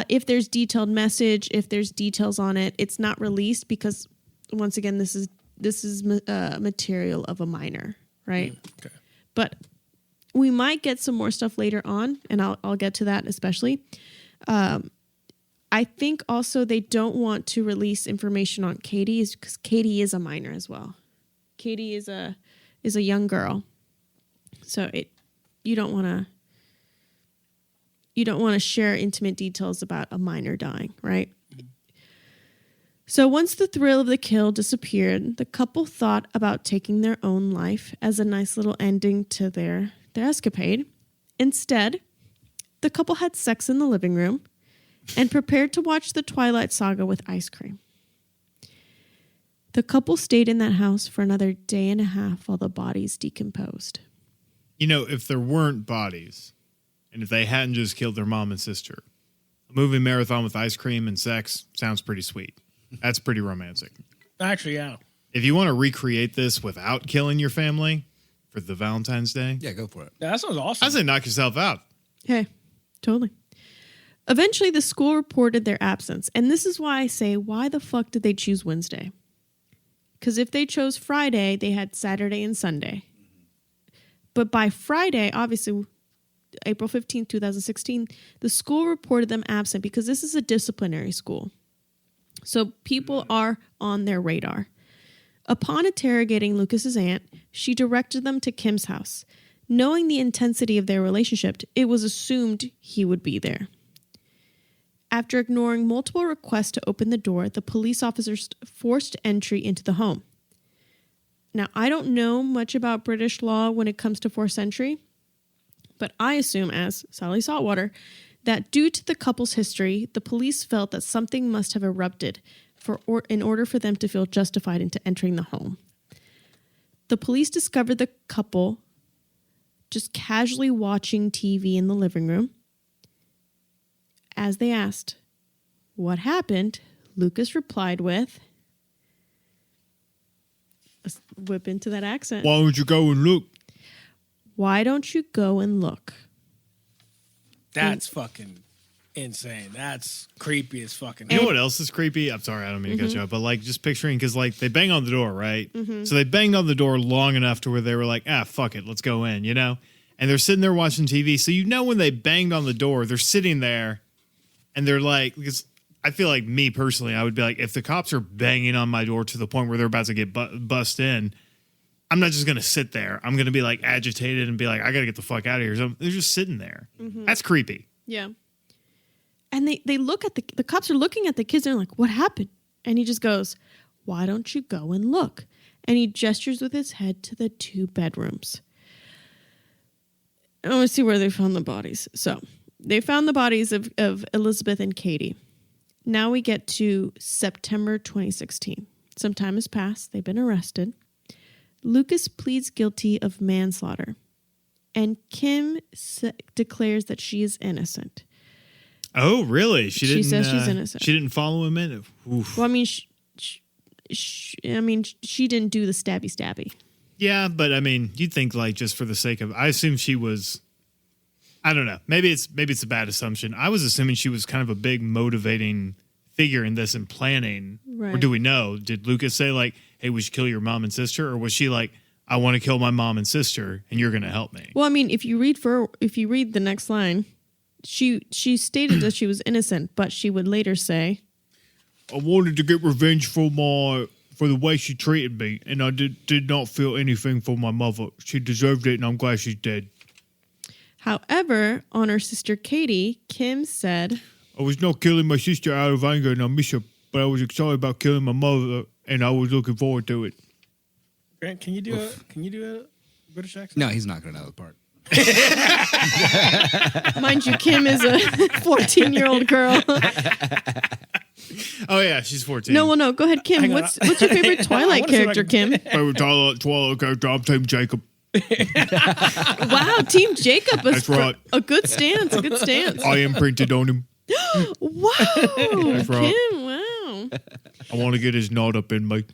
If there's detailed message, if there's details on it, it's not released because, once again, this is material of a minor, right? Okay. But we might get some more stuff later on, and I'll get to that especially. I think also they don't want to release information on Katie because Katie is a minor as well. Katie is a young girl, so you don't want to share intimate details about a minor dying, right? Mm-hmm. So once the thrill of the kill disappeared, the couple thought about taking their own life as a nice little ending to their escapade. Instead, the couple had sex in the living room and prepared to watch the Twilight Saga with ice cream. The couple stayed in that house for another day and a half while the bodies decomposed. If there weren't bodies, and if they hadn't just killed their mom and sister, a movie marathon with ice cream and sex sounds pretty sweet. That's pretty romantic. Actually, yeah. If you want to recreate this without killing your family for the Valentine's Day, Yeah, go for it. Yeah, that sounds awesome. I say knock yourself out. Hey, totally. Eventually, the school reported their absence. And this is why I say, why the fuck did they choose Wednesday? Because if they chose Friday, they had Saturday and Sunday. But by Friday, obviously, April 15th, 2016, the school reported them absent because this is a disciplinary school. So people are on their radar. Upon interrogating Lucas's aunt, she directed them to Kim's house. Knowing the intensity of their relationship, it was assumed he would be there. After ignoring multiple requests to open the door, the police officers forced entry into the home. Now, I don't know much about British law when it comes to forced entry, but I assume, as Sally Saltwater, that due to the couple's history, the police felt that something must have erupted in order for them to feel justified into entering the home. The police discovered the couple just casually watching TV in the living room. As they asked, "What happened?" Lucas replied with, let's whip into that accent. Why don't you go and look? Why don't you go and look? That's fucking insane. That's creepy as fucking. You know what else is creepy? I'm sorry, I don't mean to cut you off, but like just picturing, because like they bang on the door, right? So they banged on the door long enough to where they were like, fuck it, let's go in, you know? And they're sitting there watching TV. So you know when they banged on the door, they're sitting there and they're like, because I feel like me personally, I would be like, if the cops are banging on my door to the point where they're about to get bust in, I'm not just going to sit there. I'm going to be like agitated and be like, I got to get the fuck out of here. So they're just sitting there. That's creepy. Yeah. And they look at the cops are looking at the kids and they're like, "What happened?" And he just goes, "Why don't you go and look?" And he gestures with his head to the 2 bedrooms. I want to see where they found the bodies. So they found the bodies of Elizabeth and Katie. Now we get to September 2016. Some time has passed. They've been arrested. Lucas pleads guilty of manslaughter. And Kim declares that she is innocent. Oh, really? She says she's innocent. She didn't follow him in? Oof. Well, I mean, she didn't do the stabby. Yeah, but I mean, you'd think like just for the sake of, I assume she was, I don't know. Maybe it's a bad assumption. I was assuming she was kind of a big motivating figure in this and planning. Right. Or do we know? Did Lucas say like, "Hey, we should kill your mom and sister," or was she like, "I want to kill my mom and sister, and you're going to help me"? Well, I mean, if you read the next line, she stated that she was innocent, but she would later say, "I wanted to get revenge for the way she treated me, and I did not feel anything for my mother. She deserved it, and I'm glad she's dead." However, on her sister Katie, Kim said, "I was not killing my sister out of anger, and I miss her, but I was excited about killing my mother, and I was looking forward to it." Grant, can you do a British accent? No, he's not going to know the part. mind you, Kim is a 14-year-old girl. Oh yeah, she's 14. No. Go ahead, Kim. What's your favorite Twilight character, Kim? Favorite Twilight character, I'm Team Jacob. Wow, Team Jacob is That's right. a good stance. A good stance. I imprinted on him. Wow, That's right. Kim. Wow. I want to get his nod up in me.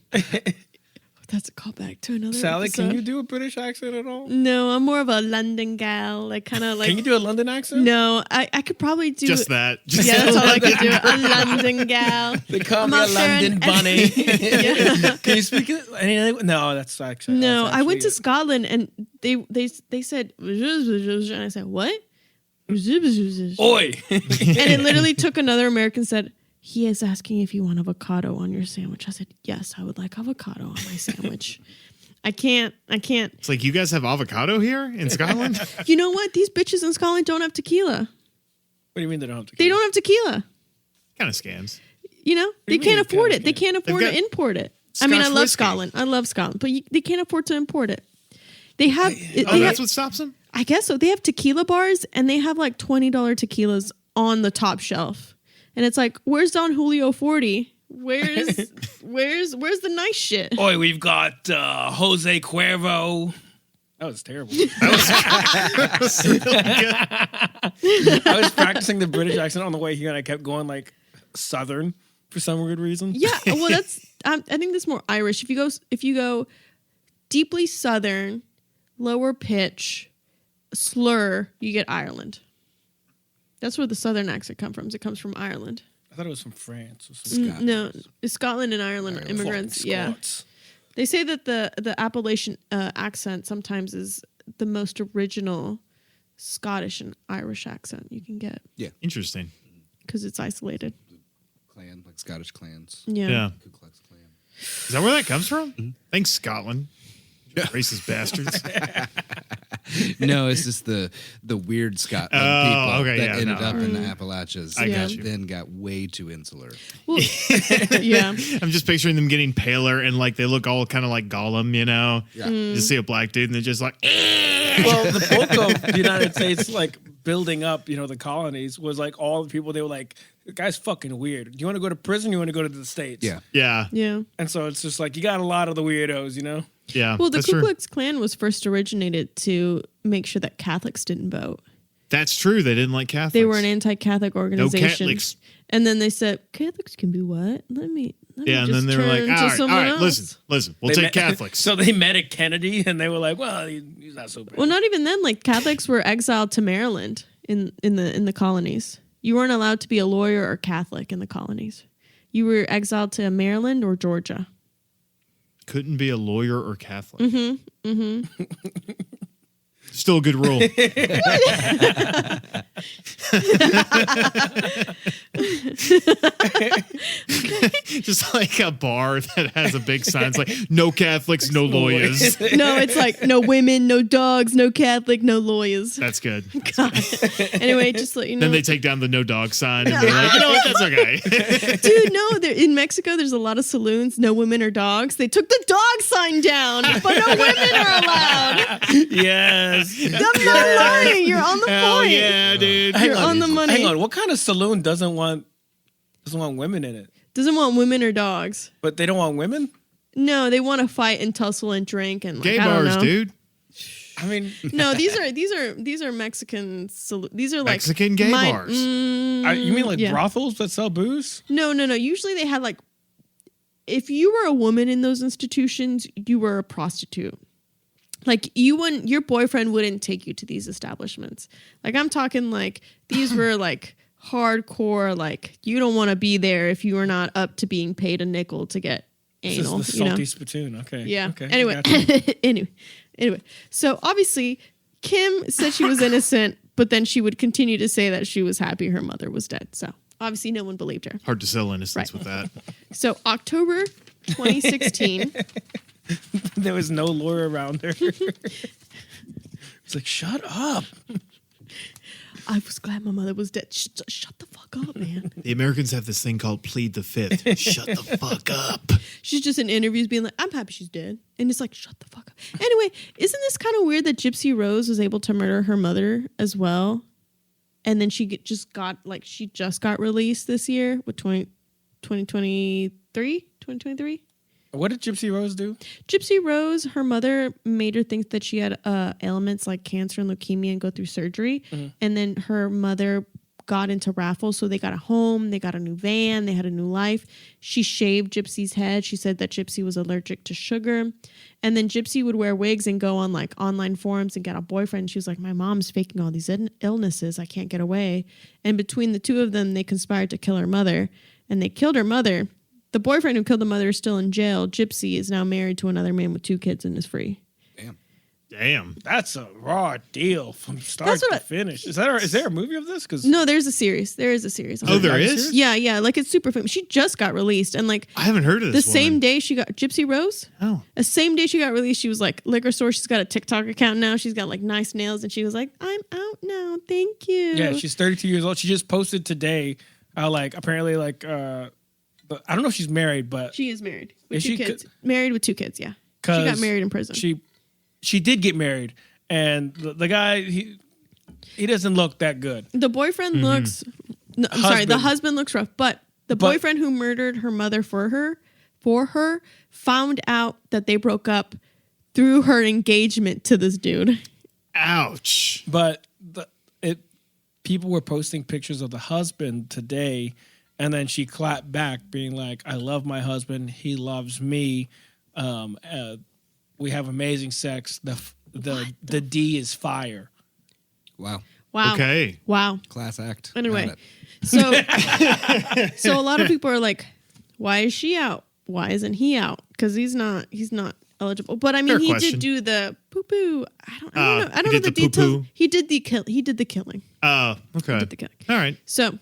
That's a callback to another Sally, episode. can you do a British accent at all? No, I'm more of a London gal. Like kind of like. Can you do a London accent? No, I could probably do Just that. Just Yeah, that's all I could do. A London gal. They call I'm me a out there London and- bunny. Yeah. Can you speak it? No, that's actually. No, that's I went to actually Scotland and they said and I said what? And it. Oi! it literally took another American said, "He is asking if you want avocado on your sandwich." I said, "Yes, I would like avocado on my sandwich." I can't. It's like, you guys have avocado here in Scotland? You know what? These bitches in Scotland don't have tequila. What do you mean they don't have to? They don't have tequila. Kind of scams. You know, do they you can't mean afford kinda it. They can't afford got to import it. I mean, I Scotch love whiskey. Scotland. I love Scotland, but they can't afford to import it. They have. Oh, that's what stops them? I guess so. They have tequila bars, and they have like $20 tequilas on the top shelf, and it's like, where's Don Julio 40? Where's the nice shit? Oi, we've got Jose Cuervo. That was terrible. That was really good. I was practicing the British accent on the way here, and I kept going like Southern for some weird reason. Yeah, well, that's. I think that's more Irish. If you go deeply Southern, lower pitch, slur, you get Ireland. That's where the Southern accent comes from. It comes from Ireland. I thought it was from France. Or something. No, Scotland and Ireland are immigrants. Fucking Yeah, Scots. they say that the Appalachian accent sometimes is the most original Scottish and Irish accent you can get Interesting. because it's isolated. Clan, like Scottish clans. Yeah. Ku Klux Klan. Is that where that comes from? Thanks, Scotland. Racist bastards. No, it's just the weird Scotland Oh, people okay, that yeah, ended no. up in the Appalachians. I got that you. Then got way too insular. Well, yeah. I'm just picturing them getting paler and like they look all kind of like Gollum, you know? Yeah. You see a black dude and they're just like, Well, the bulk of the United States, like building up, the colonies was like all the people. They were like, "The guy's fucking weird. Do you want to go to prison? You want to go to the States?" Yeah. yeah, Yeah. And so it's just like you got a lot of the weirdos, yeah. Well, the that's Ku true. Klux Klan was first originated to make sure that Catholics didn't vote. That's true. They didn't like Catholics. They were an anti-Catholic organization. Catholics. And then they said, Catholics can be what? Let me Yeah, and just then they were like, turn to all right, someone else." listen, we'll They take met- Catholics. So they met at Kennedy, and they were like, "Well, he's not so bad." Well, not even then. Like Catholics were exiled to Maryland in the colonies. You weren't allowed to be a lawyer or Catholic in the colonies. You were exiled to Maryland or Georgia. Couldn't be a lawyer or Catholic. Still a good rule. Just like a bar that has a big sign. It's like, no Catholics, no lawyers. No, it's like no women, no dogs, no Catholic, no lawyers. That's good. Anyway, just to let you know. Then they take down the no dog sign and they're like, you know what, that's okay. Dude, no, in Mexico, there's a lot of saloons, no women or dogs. They took the dog sign down, but no women are allowed. Yes. I'm not lying. You're on the Hell point. yeah, dude. You're on the money. Hang on. What kind of saloon doesn't want women in it? Doesn't want women or dogs. But they don't want women? No, they want to fight and tussle and drink and like, Gay I don't bars, know. dude. I mean, No, these are Mexican. These are like Mexican gay bars. you mean like yeah. brothels that sell booze? No. Usually they had like, if you were a woman in those institutions, you were a prostitute. Like your boyfriend wouldn't take you to these establishments. Like I'm talking like these were like hardcore. Like you don't want to be there if you were not up to being paid a nickel to get This anal. is the you know? salty spittoon. Okay. Yeah. Okay. Anyway, Gotcha. anyway. So obviously, Kim said she was innocent, but then she would continue to say that she was happy her mother was dead. So obviously, no one believed her. Hard to sell innocence Right. with that. So October 2016. There was no lawyer around her. It's like, shut up. I was glad my mother was dead. Shut the fuck up, man. The Americans have this thing called plead the fifth. Shut the fuck up. She's just in interviews being like, I'm happy she's dead. And it's like, shut the fuck up. Anyway, isn't this kind of weird that Gypsy Rose was able to murder her mother as well? And then she just got released this year with 2023? What did Gypsy Rose do? Gypsy Rose, her mother made her think that she had ailments like cancer and leukemia and go through surgery. Mm-hmm. And then her mother got into raffles. So they got a home, they got a new van, they had a new life. She shaved Gypsy's head. She said that Gypsy was allergic to sugar. And then Gypsy would wear wigs and go on like online forums and get a boyfriend. She was like, my mom's faking all these illnesses. I can't get away. And between the two of them, they conspired to kill her mother. And they killed her mother. The boyfriend who killed the mother is still in jail. Gypsy is now married to another man with 2 kids and is free. Damn. That's a raw deal from start to finish. Is there a movie of this? Because No, there's a series. There is a series. Oh, there is? Yeah. Like it's super famous. She just got released. And like I haven't heard of the this same woman. day she got Gypsy Rose. Oh. The same day she got released, she was like, liquor store. She's got a TikTok account now. She's got like nice nails. And she was like, I'm out now. Thank you. yeah, she's 32 years old. She just posted today, apparently but I don't know if she's married, but She is married with Is 2 she? kids. Married with 2 kids, yeah. She got 'cause married in prison. she did get married, and the guy he doesn't look that good. The boyfriend looks... No, I'm sorry, the Husband. husband looks rough. But the boyfriend who murdered her mother for her found out that they broke up through her engagement to this dude. Ouch. But people were posting pictures of the husband today, and then she clapped back, being like, "I love my husband. He loves me. We have amazing sex. The D is fire." Wow. Wow. Okay. Wow. Class act. Anyway, Got it. so a lot of people are like, why is she out? Why isn't he out? Because he's not eligible. But I mean, Fair he question. did do the poo poo. I don't know. I he don't know did the the details. poo-poo? He did the kill. He did the killing. Oh, okay. Did the killing. All right. So,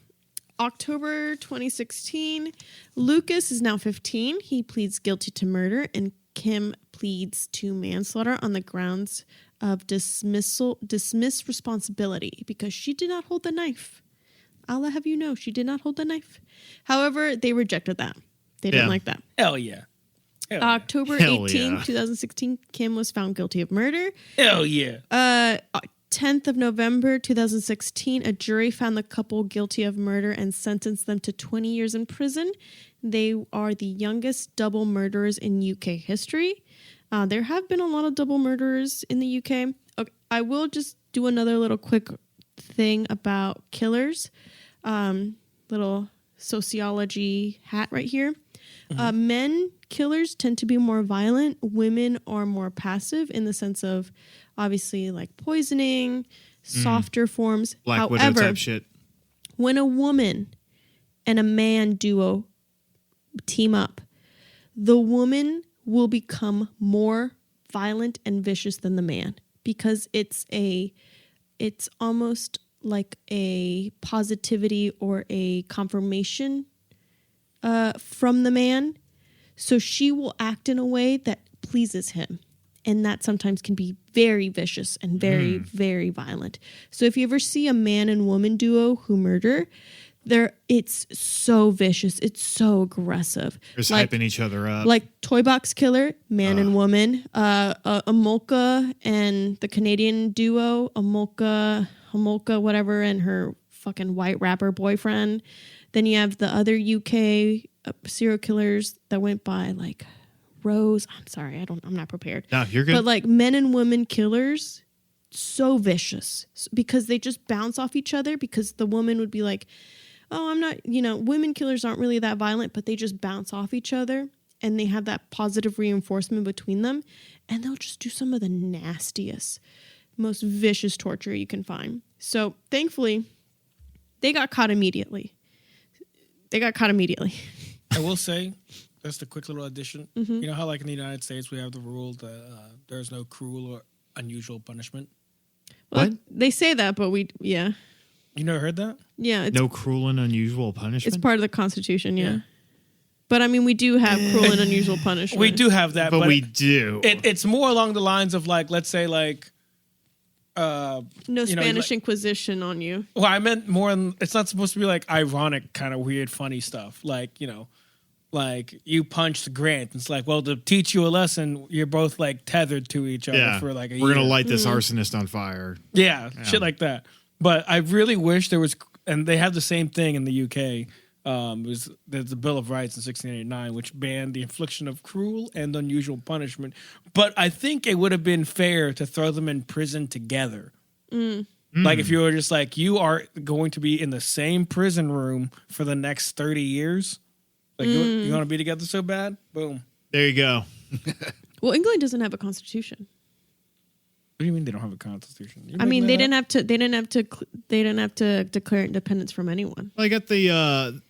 October 2016, Lucas is now 15. He pleads guilty to murder, and Kim pleads to manslaughter on the grounds of dismiss responsibility because she did not hold the knife. I'll have you know, she did not hold the knife. However, they rejected that. They didn't like that. Hell yeah. Hell yeah. October Hell 18, yeah. 2016, Kim was found guilty of murder. Hell yeah. 10th of November 2016, a jury found the couple guilty of murder and sentenced them to 20 years in prison. They are the youngest double murderers in UK history. There have been a lot of double murderers in the UK. Okay, I will just do another little quick thing about killers. Little sociology hat right here. Men killers tend to be more violent. Women are more passive in the sense of obviously like poisoning, softer forms. Black Widow However, type shit. when a woman and a man duo team up, the woman will become more violent and vicious than the man because it's almost like a positivity or a confirmation from the man. So she will act in a way that pleases him. And that sometimes can be very vicious and very, very violent. So if you ever see a man and woman duo who murder, it's so vicious. It's so aggressive. They're just hyping each other up. Like Toy Box Killer, man and woman. Amolka and the Canadian duo, Amolka, whatever, and her fucking white rapper boyfriend. Then you have the other UK serial killers that went by like Rose. I'm sorry, I'm not prepared. No, you're good. But like men and women killers, so vicious because they just bounce off each other because the woman would be like, oh, I'm not, women killers aren't really that violent, but they just bounce off each other and they have that positive reinforcement between them. And they'll just do some of the nastiest, most vicious torture you can find. So thankfully, they got caught immediately. I will say, just a quick little addition. You know how like in the United States we have the rule that there's no cruel or unusual punishment? Well, What? they say that, but yeah. You never heard that? Yeah, it's No cruel and unusual punishment. It's part of the Constitution, yeah. But I mean, we do have cruel and unusual punishment. We do have that, but we do. It's more along the lines of like, let's say like, No you know, Spanish like- Inquisition on you. well, I meant more. It's not supposed to be like ironic, kind of weird, funny stuff. Like like you punched Grant. It's like, well, to teach you a lesson, you're both like tethered to each other for like a year. We're gonna light this arsonist on fire. Yeah, shit like that. But I really wish there was, and they have the same thing in the UK. There's the Bill of Rights in 1689, which banned the infliction of cruel and unusual punishment. But I think it would have been fair to throw them in prison together. Like if you were just like, you are going to be in the same prison room for the next 30 years. Like you want to be together so bad? Boom. There you go. Well, England doesn't have a constitution. What do you mean they don't have a constitution? I mean, they didn't have to declare independence from anyone. Well, I got the.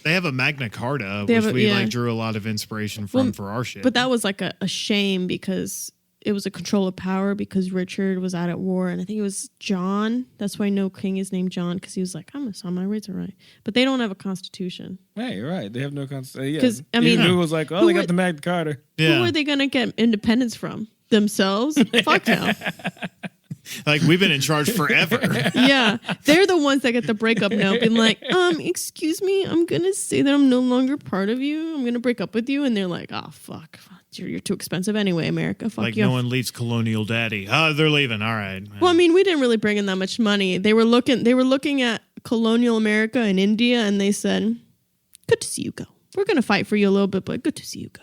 They have a Magna Carta, They which have a- we yeah. like drew a lot of inspiration from for our shit. But that was like a shame because it was a control of power because Richard was out at war, and I think it was John. That's why no king is named John, because he was like, I'm a my rights are right. But they don't have a constitution. Hey, you're right. They have no constitution. Yeah. 'Cause, I mean, it was like, oh, who they got would- the Magna Carta. yeah, Who are they going to get independence from? Themselves? Fuck no. like we've been in charge forever. Yeah, they're the ones that get the breakup note and like, excuse me, I'm gonna say that I'm no longer part of you. I'm gonna break up with you, and they're like, oh fuck, you're too expensive anyway, America. Fuck Like you. no one leaves colonial daddy. Oh, they're leaving. All right. Well, I mean, we didn't really bring in that much money. They were looking at colonial America and India, and they said, "Good to see you go. We're gonna fight for you a little bit, but good to see you go."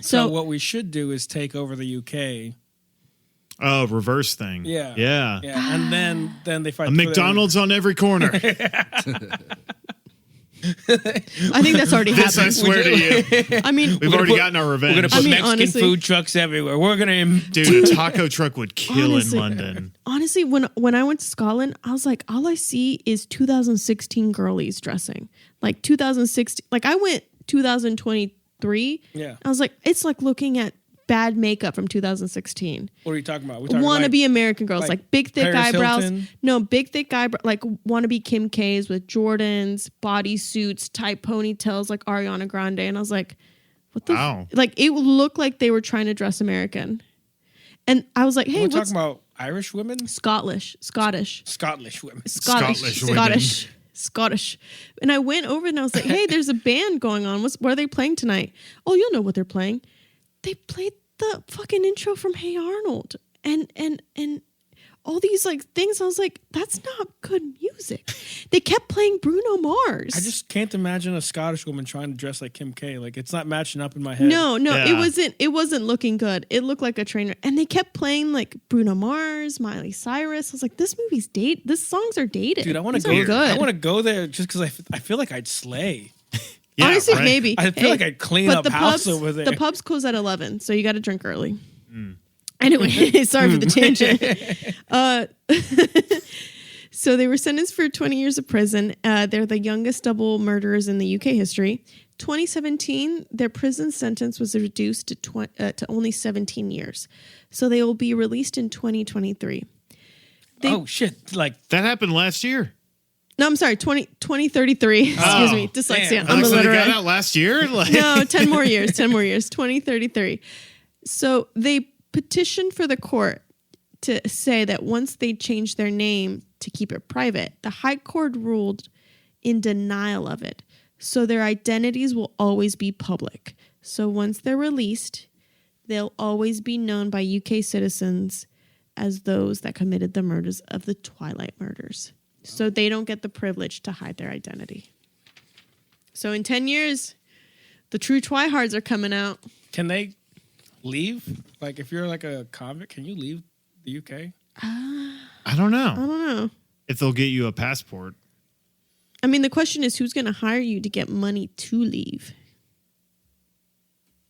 So what we should do is take over the UK. Oh, reverse thing. Yeah. Yeah. Yeah, and then they fight. A for their- McDonald's on every corner. I think that's already This I happened. swear to you. I mean, We've already gotten our revenge. We're gonna put I mean, Mexican honestly- food trucks everywhere. We're gonna Dude, a taco truck would kill Honestly. in London. honestly, when I went to Scotland, I was like, all I see is 2016 girlies dressing. Like 2016, like I went 2023. Yeah. I was like, it's like looking at bad makeup from 2016. What are you talking about? We're talking Wannabe American girls, like big thick Paris eyebrows. Hilton? No, big thick eyebrows, like wannabe Kim K's with Jordans, bodysuits, tight ponytails like Ariana Grande. And I was like, what the? Wow. Like it looked like they were trying to dress American. And I was like, hey, We're what's talking about Irish women? Scottish. Scottish women. Scottish. And I went over and I was like, hey, there's a band going on. What are they playing tonight? Oh, you'll know what they're playing. They played the fucking intro from Hey Arnold and all these like things. I was like, that's not good music. They kept playing Bruno Mars. I just can't imagine a Scottish woman trying to dress like Kim K. Like it's not matching up in my head. No, Yeah. it wasn't looking good. It looked like a trainer. And they kept playing like Bruno Mars, Miley Cyrus. I was like, this songs are dated. Dude, I want to These go. are good. I want to go there just because I feel like I'd slay. Yeah, Honestly, right? maybe. I feel like I'd clean but up the house pubs, over there. The pubs close at 11, so you got to drink early. Anyway, sorry for the tangent. So they were sentenced for 20 years of prison. They're the youngest double murderers in the UK history. 2017, their prison sentence was reduced to only 17 years. So they will be released in 2023. Oh shit! Like That happened last year. No, I'm sorry, 2033. Excuse me, dyslexia. damn. I'm Like, so they illiterate. got out last year? Like, No, 10 more years, 2033. So they petitioned for the court to say that once they changed their name to keep it private, the High Court ruled in denial of it. So their identities will always be public. So once they're released, they'll always be known by UK citizens as those that committed the murders of the Twilight murders. So they don't get the privilege to hide their identity. So in 10 years, the true Twigh-Hards are coming out. can they leave? Like if you're like a convict, can you leave the UK? I don't know I don't know. if they'll get you a passport. I mean, the question is, who's going to hire you to get money to leave?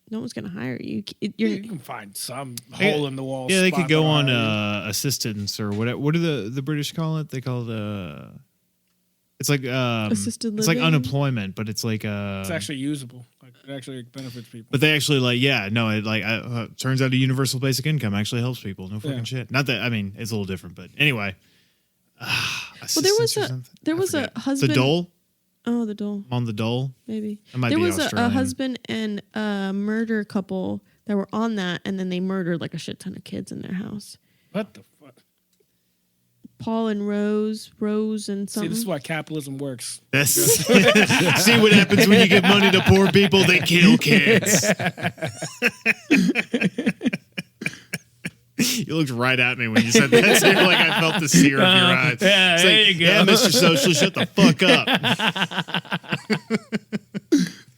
No one's going to hire you. You can find some hole in the wall. Yeah, they spot could go that'll on hire you. assistance or whatever. What do the British call it? They call it it's like Assisted it's like living? unemployment, but it's like It's actually usable. Like it actually benefits people. but they actually like it like turns out a universal basic income actually helps people. No fucking Yeah. shit. Not that I mean it's a little different, but anyway. Well, there was a husband. The dole. Oh, the dole. I'm on the dole. Maybe. It might There be was a Australian. husband and a murder couple that were on that, and then they murdered like a shit ton of kids in their house. What the fuck? Paul and Rose and See, something. this is why capitalism works. That's see what happens when you give money to poor people. They kill kids. You looked right at me when you said that. So like I felt the sear of your eyes. Yeah, It's there like, you go. Yeah, Mr. Socialist, shut the fuck up.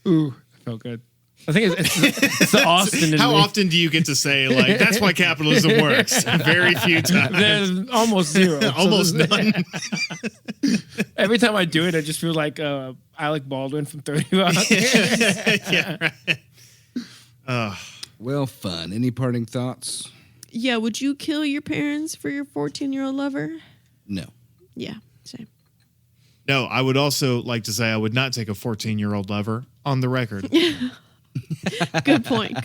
Ooh, felt good. I think it's the Austin in How me. often do you get to say like that's why capitalism works? Very few times. There's almost zero. So Almost this- none. Every time I do it, I just feel like Alec Baldwin from 30 Rock. Yeah, right. Well, fun. Any parting thoughts? Yeah, would you kill your parents for your 14-year-old lover? No. Yeah, same. No, I would also like to say I would not take a 14-year-old lover on the record. Good point.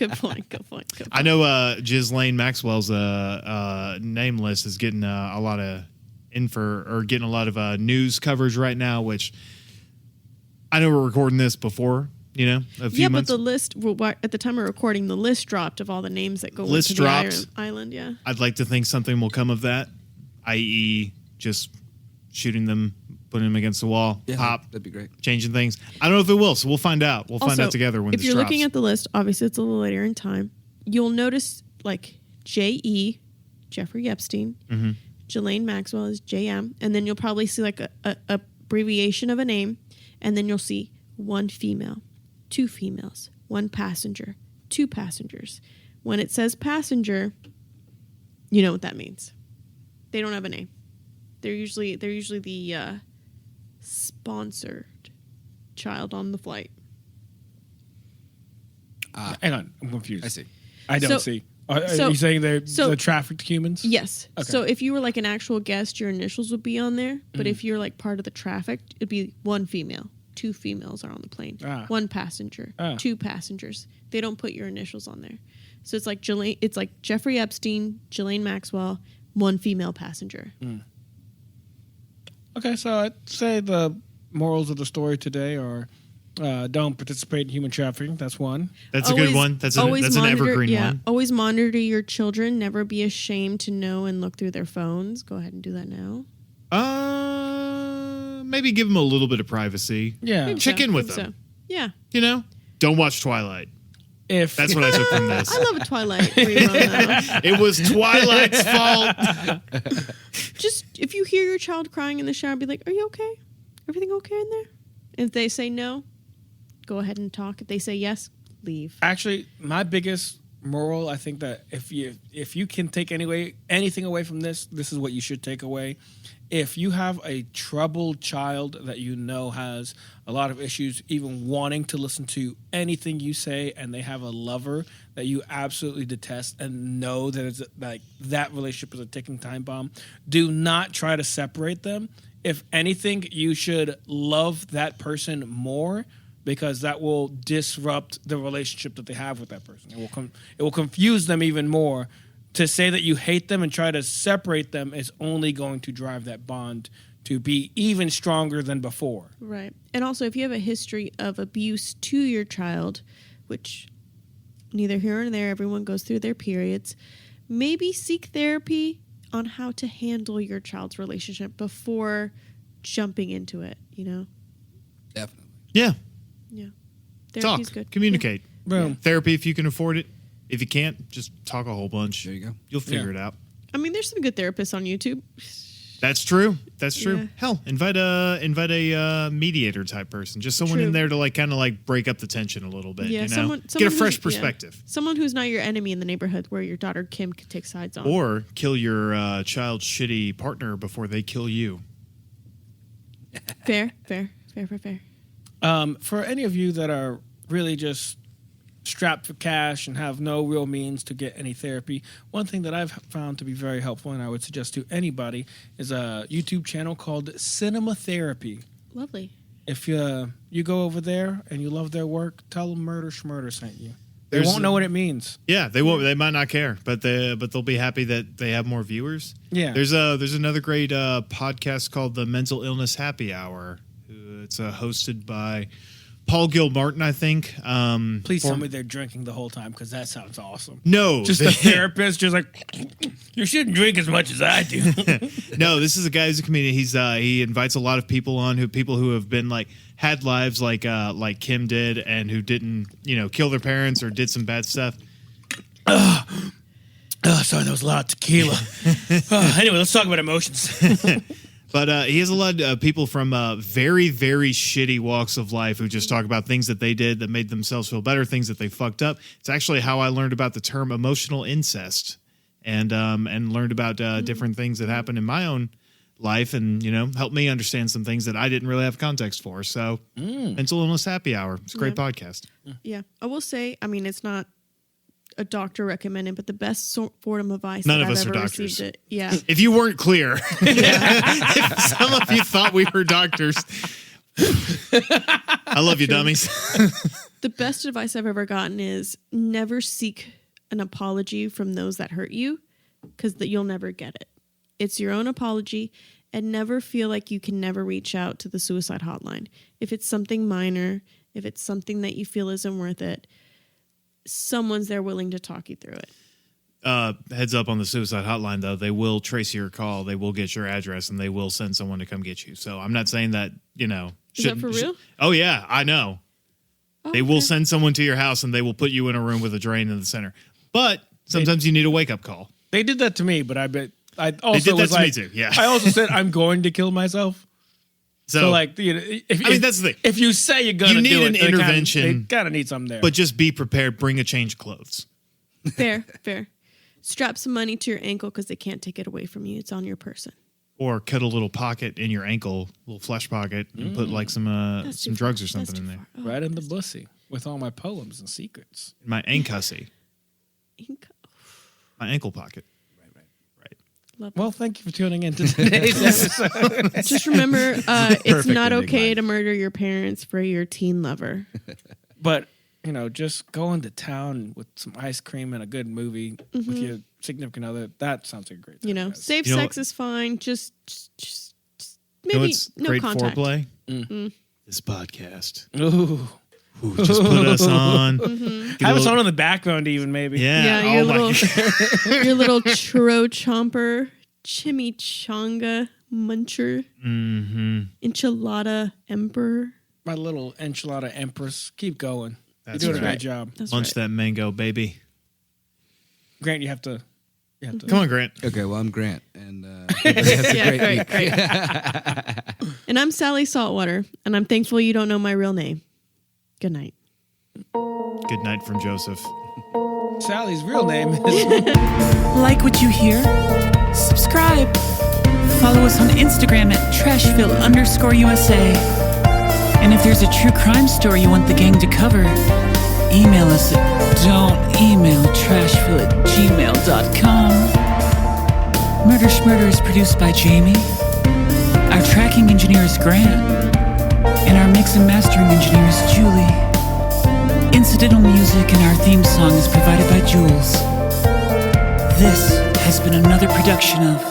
I know Ghislaine Maxwell's name list is getting a lot of getting a lot of news coverage right now, which I know we're recording this before, a few Yeah, but months. the list, at the time of recording, the list dropped of all the names that go List into the dropped. island, yeah. I'd like to think something will come of that, i.e. just shooting them, putting them against the wall, pop, That'd be great. changing things. I don't know if it will, so we'll find out. We'll find Also, out together when if this you're drops. looking at the list, obviously it's a little later in time, you'll notice like J.E., Jeffrey Epstein, Ghislaine Maxwell is J.M., and then you'll probably see like a abbreviation of a name, and then you'll see one female, two females, one passenger, two passengers. When it says passenger, you know what that means. They don't have a name. They're usually the sponsored child on the flight. Hang on, I'm confused. I see. I don't So- see. Are so- you saying they're so- trafficked humans? Yes. Okay. So if you were like an actual guest, your initials would be on there. But if you're like part of the traffic, it'd be one female. Two females are on the plane. Ah. One passenger. Ah. Two passengers. They don't put your initials on there. So it's like Jeffrey Epstein, Ghislaine Maxwell, one female passenger. Okay, so I'd say the morals of the story today are don't participate in human trafficking. That's one. That's a good one. That's an evergreen one. Always monitor your children. Never be ashamed to know and look through their phones. Go ahead and do that now. Maybe give them a little bit of privacy. Yeah. Check in with them. So. Yeah. You know, don't watch Twilight. If That's what I took from this. I love a Twilight rerun, though. It was Twilight's fault. Just if you hear your child crying in the shower, be like, "Are you okay? Everything okay in there?" If they say no, go ahead and talk. If they say yes, leave. Actually, my biggest moral, I think that if you can take anything away from this is what you should take away. If you have a troubled child that you know has a lot of issues, even wanting to listen to anything you say, and they have a lover that you absolutely detest and know that it's like that relationship is a ticking time bomb, do not try to separate them. If anything, you should love that person more, because that will disrupt the relationship that they have with that person. It will confuse them even more. To say that you hate them and try to separate them is only going to drive that bond to be even stronger than before. Right. And also, if you have a history of abuse to your child, which neither here nor there, everyone goes through their periods, maybe seek therapy on how to handle your child's relationship before jumping into it, you know? Definitely. Yeah. Yeah. Talk. Therapy's good. Communicate. Boom. Therapy if you can afford it. If you can't, just talk a whole bunch. There you go. You'll figure it out. I mean, there's some good therapists on YouTube. That's true. That's true. Yeah. Hell, invite a mediator type person, just someone True. in there to kind of break up the tension a little bit. Yeah, you know, someone get a who's- fresh yeah. perspective, Someone who's not your enemy in the neighborhood where your daughter Kim could take sides on. or kill your child's shitty partner before they kill you. Fair. For any of you that are really just strapped for cash and have no real means to get any therapy, one thing that I've found to be very helpful, and I would suggest to anybody, is a YouTube channel called Cinema Therapy. Lovely. If you go over there and you love their work, tell them Schmurder sent you. They There's won't know what it means. Yeah, they won't. They might not care, but they'll be happy that they have more viewers. Yeah. There's another great podcast called the Mental Illness Happy Hour. It's hosted by Paul Gilmartin, I think. Please tell me they're drinking the whole time, because that sounds awesome. No, Just the therapist, just like, you shouldn't drink as much as I do. No, this is a guy who's a comedian. He invites a lot of people on people who have been had lives like Kim did, and who didn't kill their parents or did some bad stuff. Oh, sorry, that was a lot of tequila. Anyway, let's talk about emotions. But he has a lot of people from very, very shitty walks of life who just talk about things that they did that made themselves feel better, things that they fucked up. It's actually how I learned about the term emotional incest, and learned about different things that happened in my own life, and helped me understand some things that I didn't really have context for. So, Mental Illness Happy Hour. It's a great podcast. Yeah. I will say, I mean, it's not a doctor recommended, but the best form of advice None that of I've us are ever doctors. received it. Yeah. If you weren't clear, if some of you thought we were doctors, I love you, dummies. The best advice I've ever gotten is never seek an apology from those that hurt you, because you'll never get it. It's your own apology, and never feel like you can never reach out to the suicide hotline. If it's something minor, if it's something that you feel isn't worth it, someone's there willing to talk you through it. Heads up on the suicide hotline, though. They will trace your call. They will get your address, and they will send someone to come get you. So I'm not saying that, Is that for real? Oh, yeah, I know. Oh, They will okay. send someone to your house, and they will put you in a room with a drain in the center. But sometimes you need a wake-up call. They did that to me, but I also They did that was to me, like, too, yeah. I also said I'm going to kill myself. So I mean, that's the thing. If you say you're going to You do need it, an they kinda- intervention. They kind of need something there. But just be prepared. Bring a change of clothes. Fair. Strap some money to your ankle because they can't take it away from you. It's on your person. Or cut a little pocket in your ankle, little flesh pocket, and put some drugs or something in there. Oh, right in the bussy with all my poems and secrets. My ankhussy. My ankle pocket. Right. Well, thank you for tuning in to today's episode. Just remember, it's Perfect not ending okay line. to murder your parents for your teen lover. But just going to town with some ice cream and a good movie with your significant other. That sounds like a great time. Safe sex is fine. Just You know maybe what's no great contact. foreplay? This podcast. Ooh. Ooh, just put us on. Get a Have us little- on the background even, maybe. Yeah. Yeah, your oh my little God. your little churro chomper, chimichanga muncher, enchilada emperor. My little enchilada empress. Keep going. That's You're doing a right. great job. That's Munch right. that mango, baby. Grant, you have to. Come on, Grant. Okay, well, I'm Grant, and everybody has a Yeah, great week. great. And I'm Sally Saltwater, and I'm thankful you don't know my real name. Good night. Good night from Joseph. Sally's real name is. Like what you hear? Subscribe. Follow us on Instagram at Trashville_USA. And if there's a true crime story you want the gang to cover, email us at don'temailtrashville@gmail.com. Murder Schmurder is produced by Jamie. Our tracking engineer is Grant. And our mix and mastering engineer is Julie. Incidental music and our theme song is provided by Jules. This has been another production of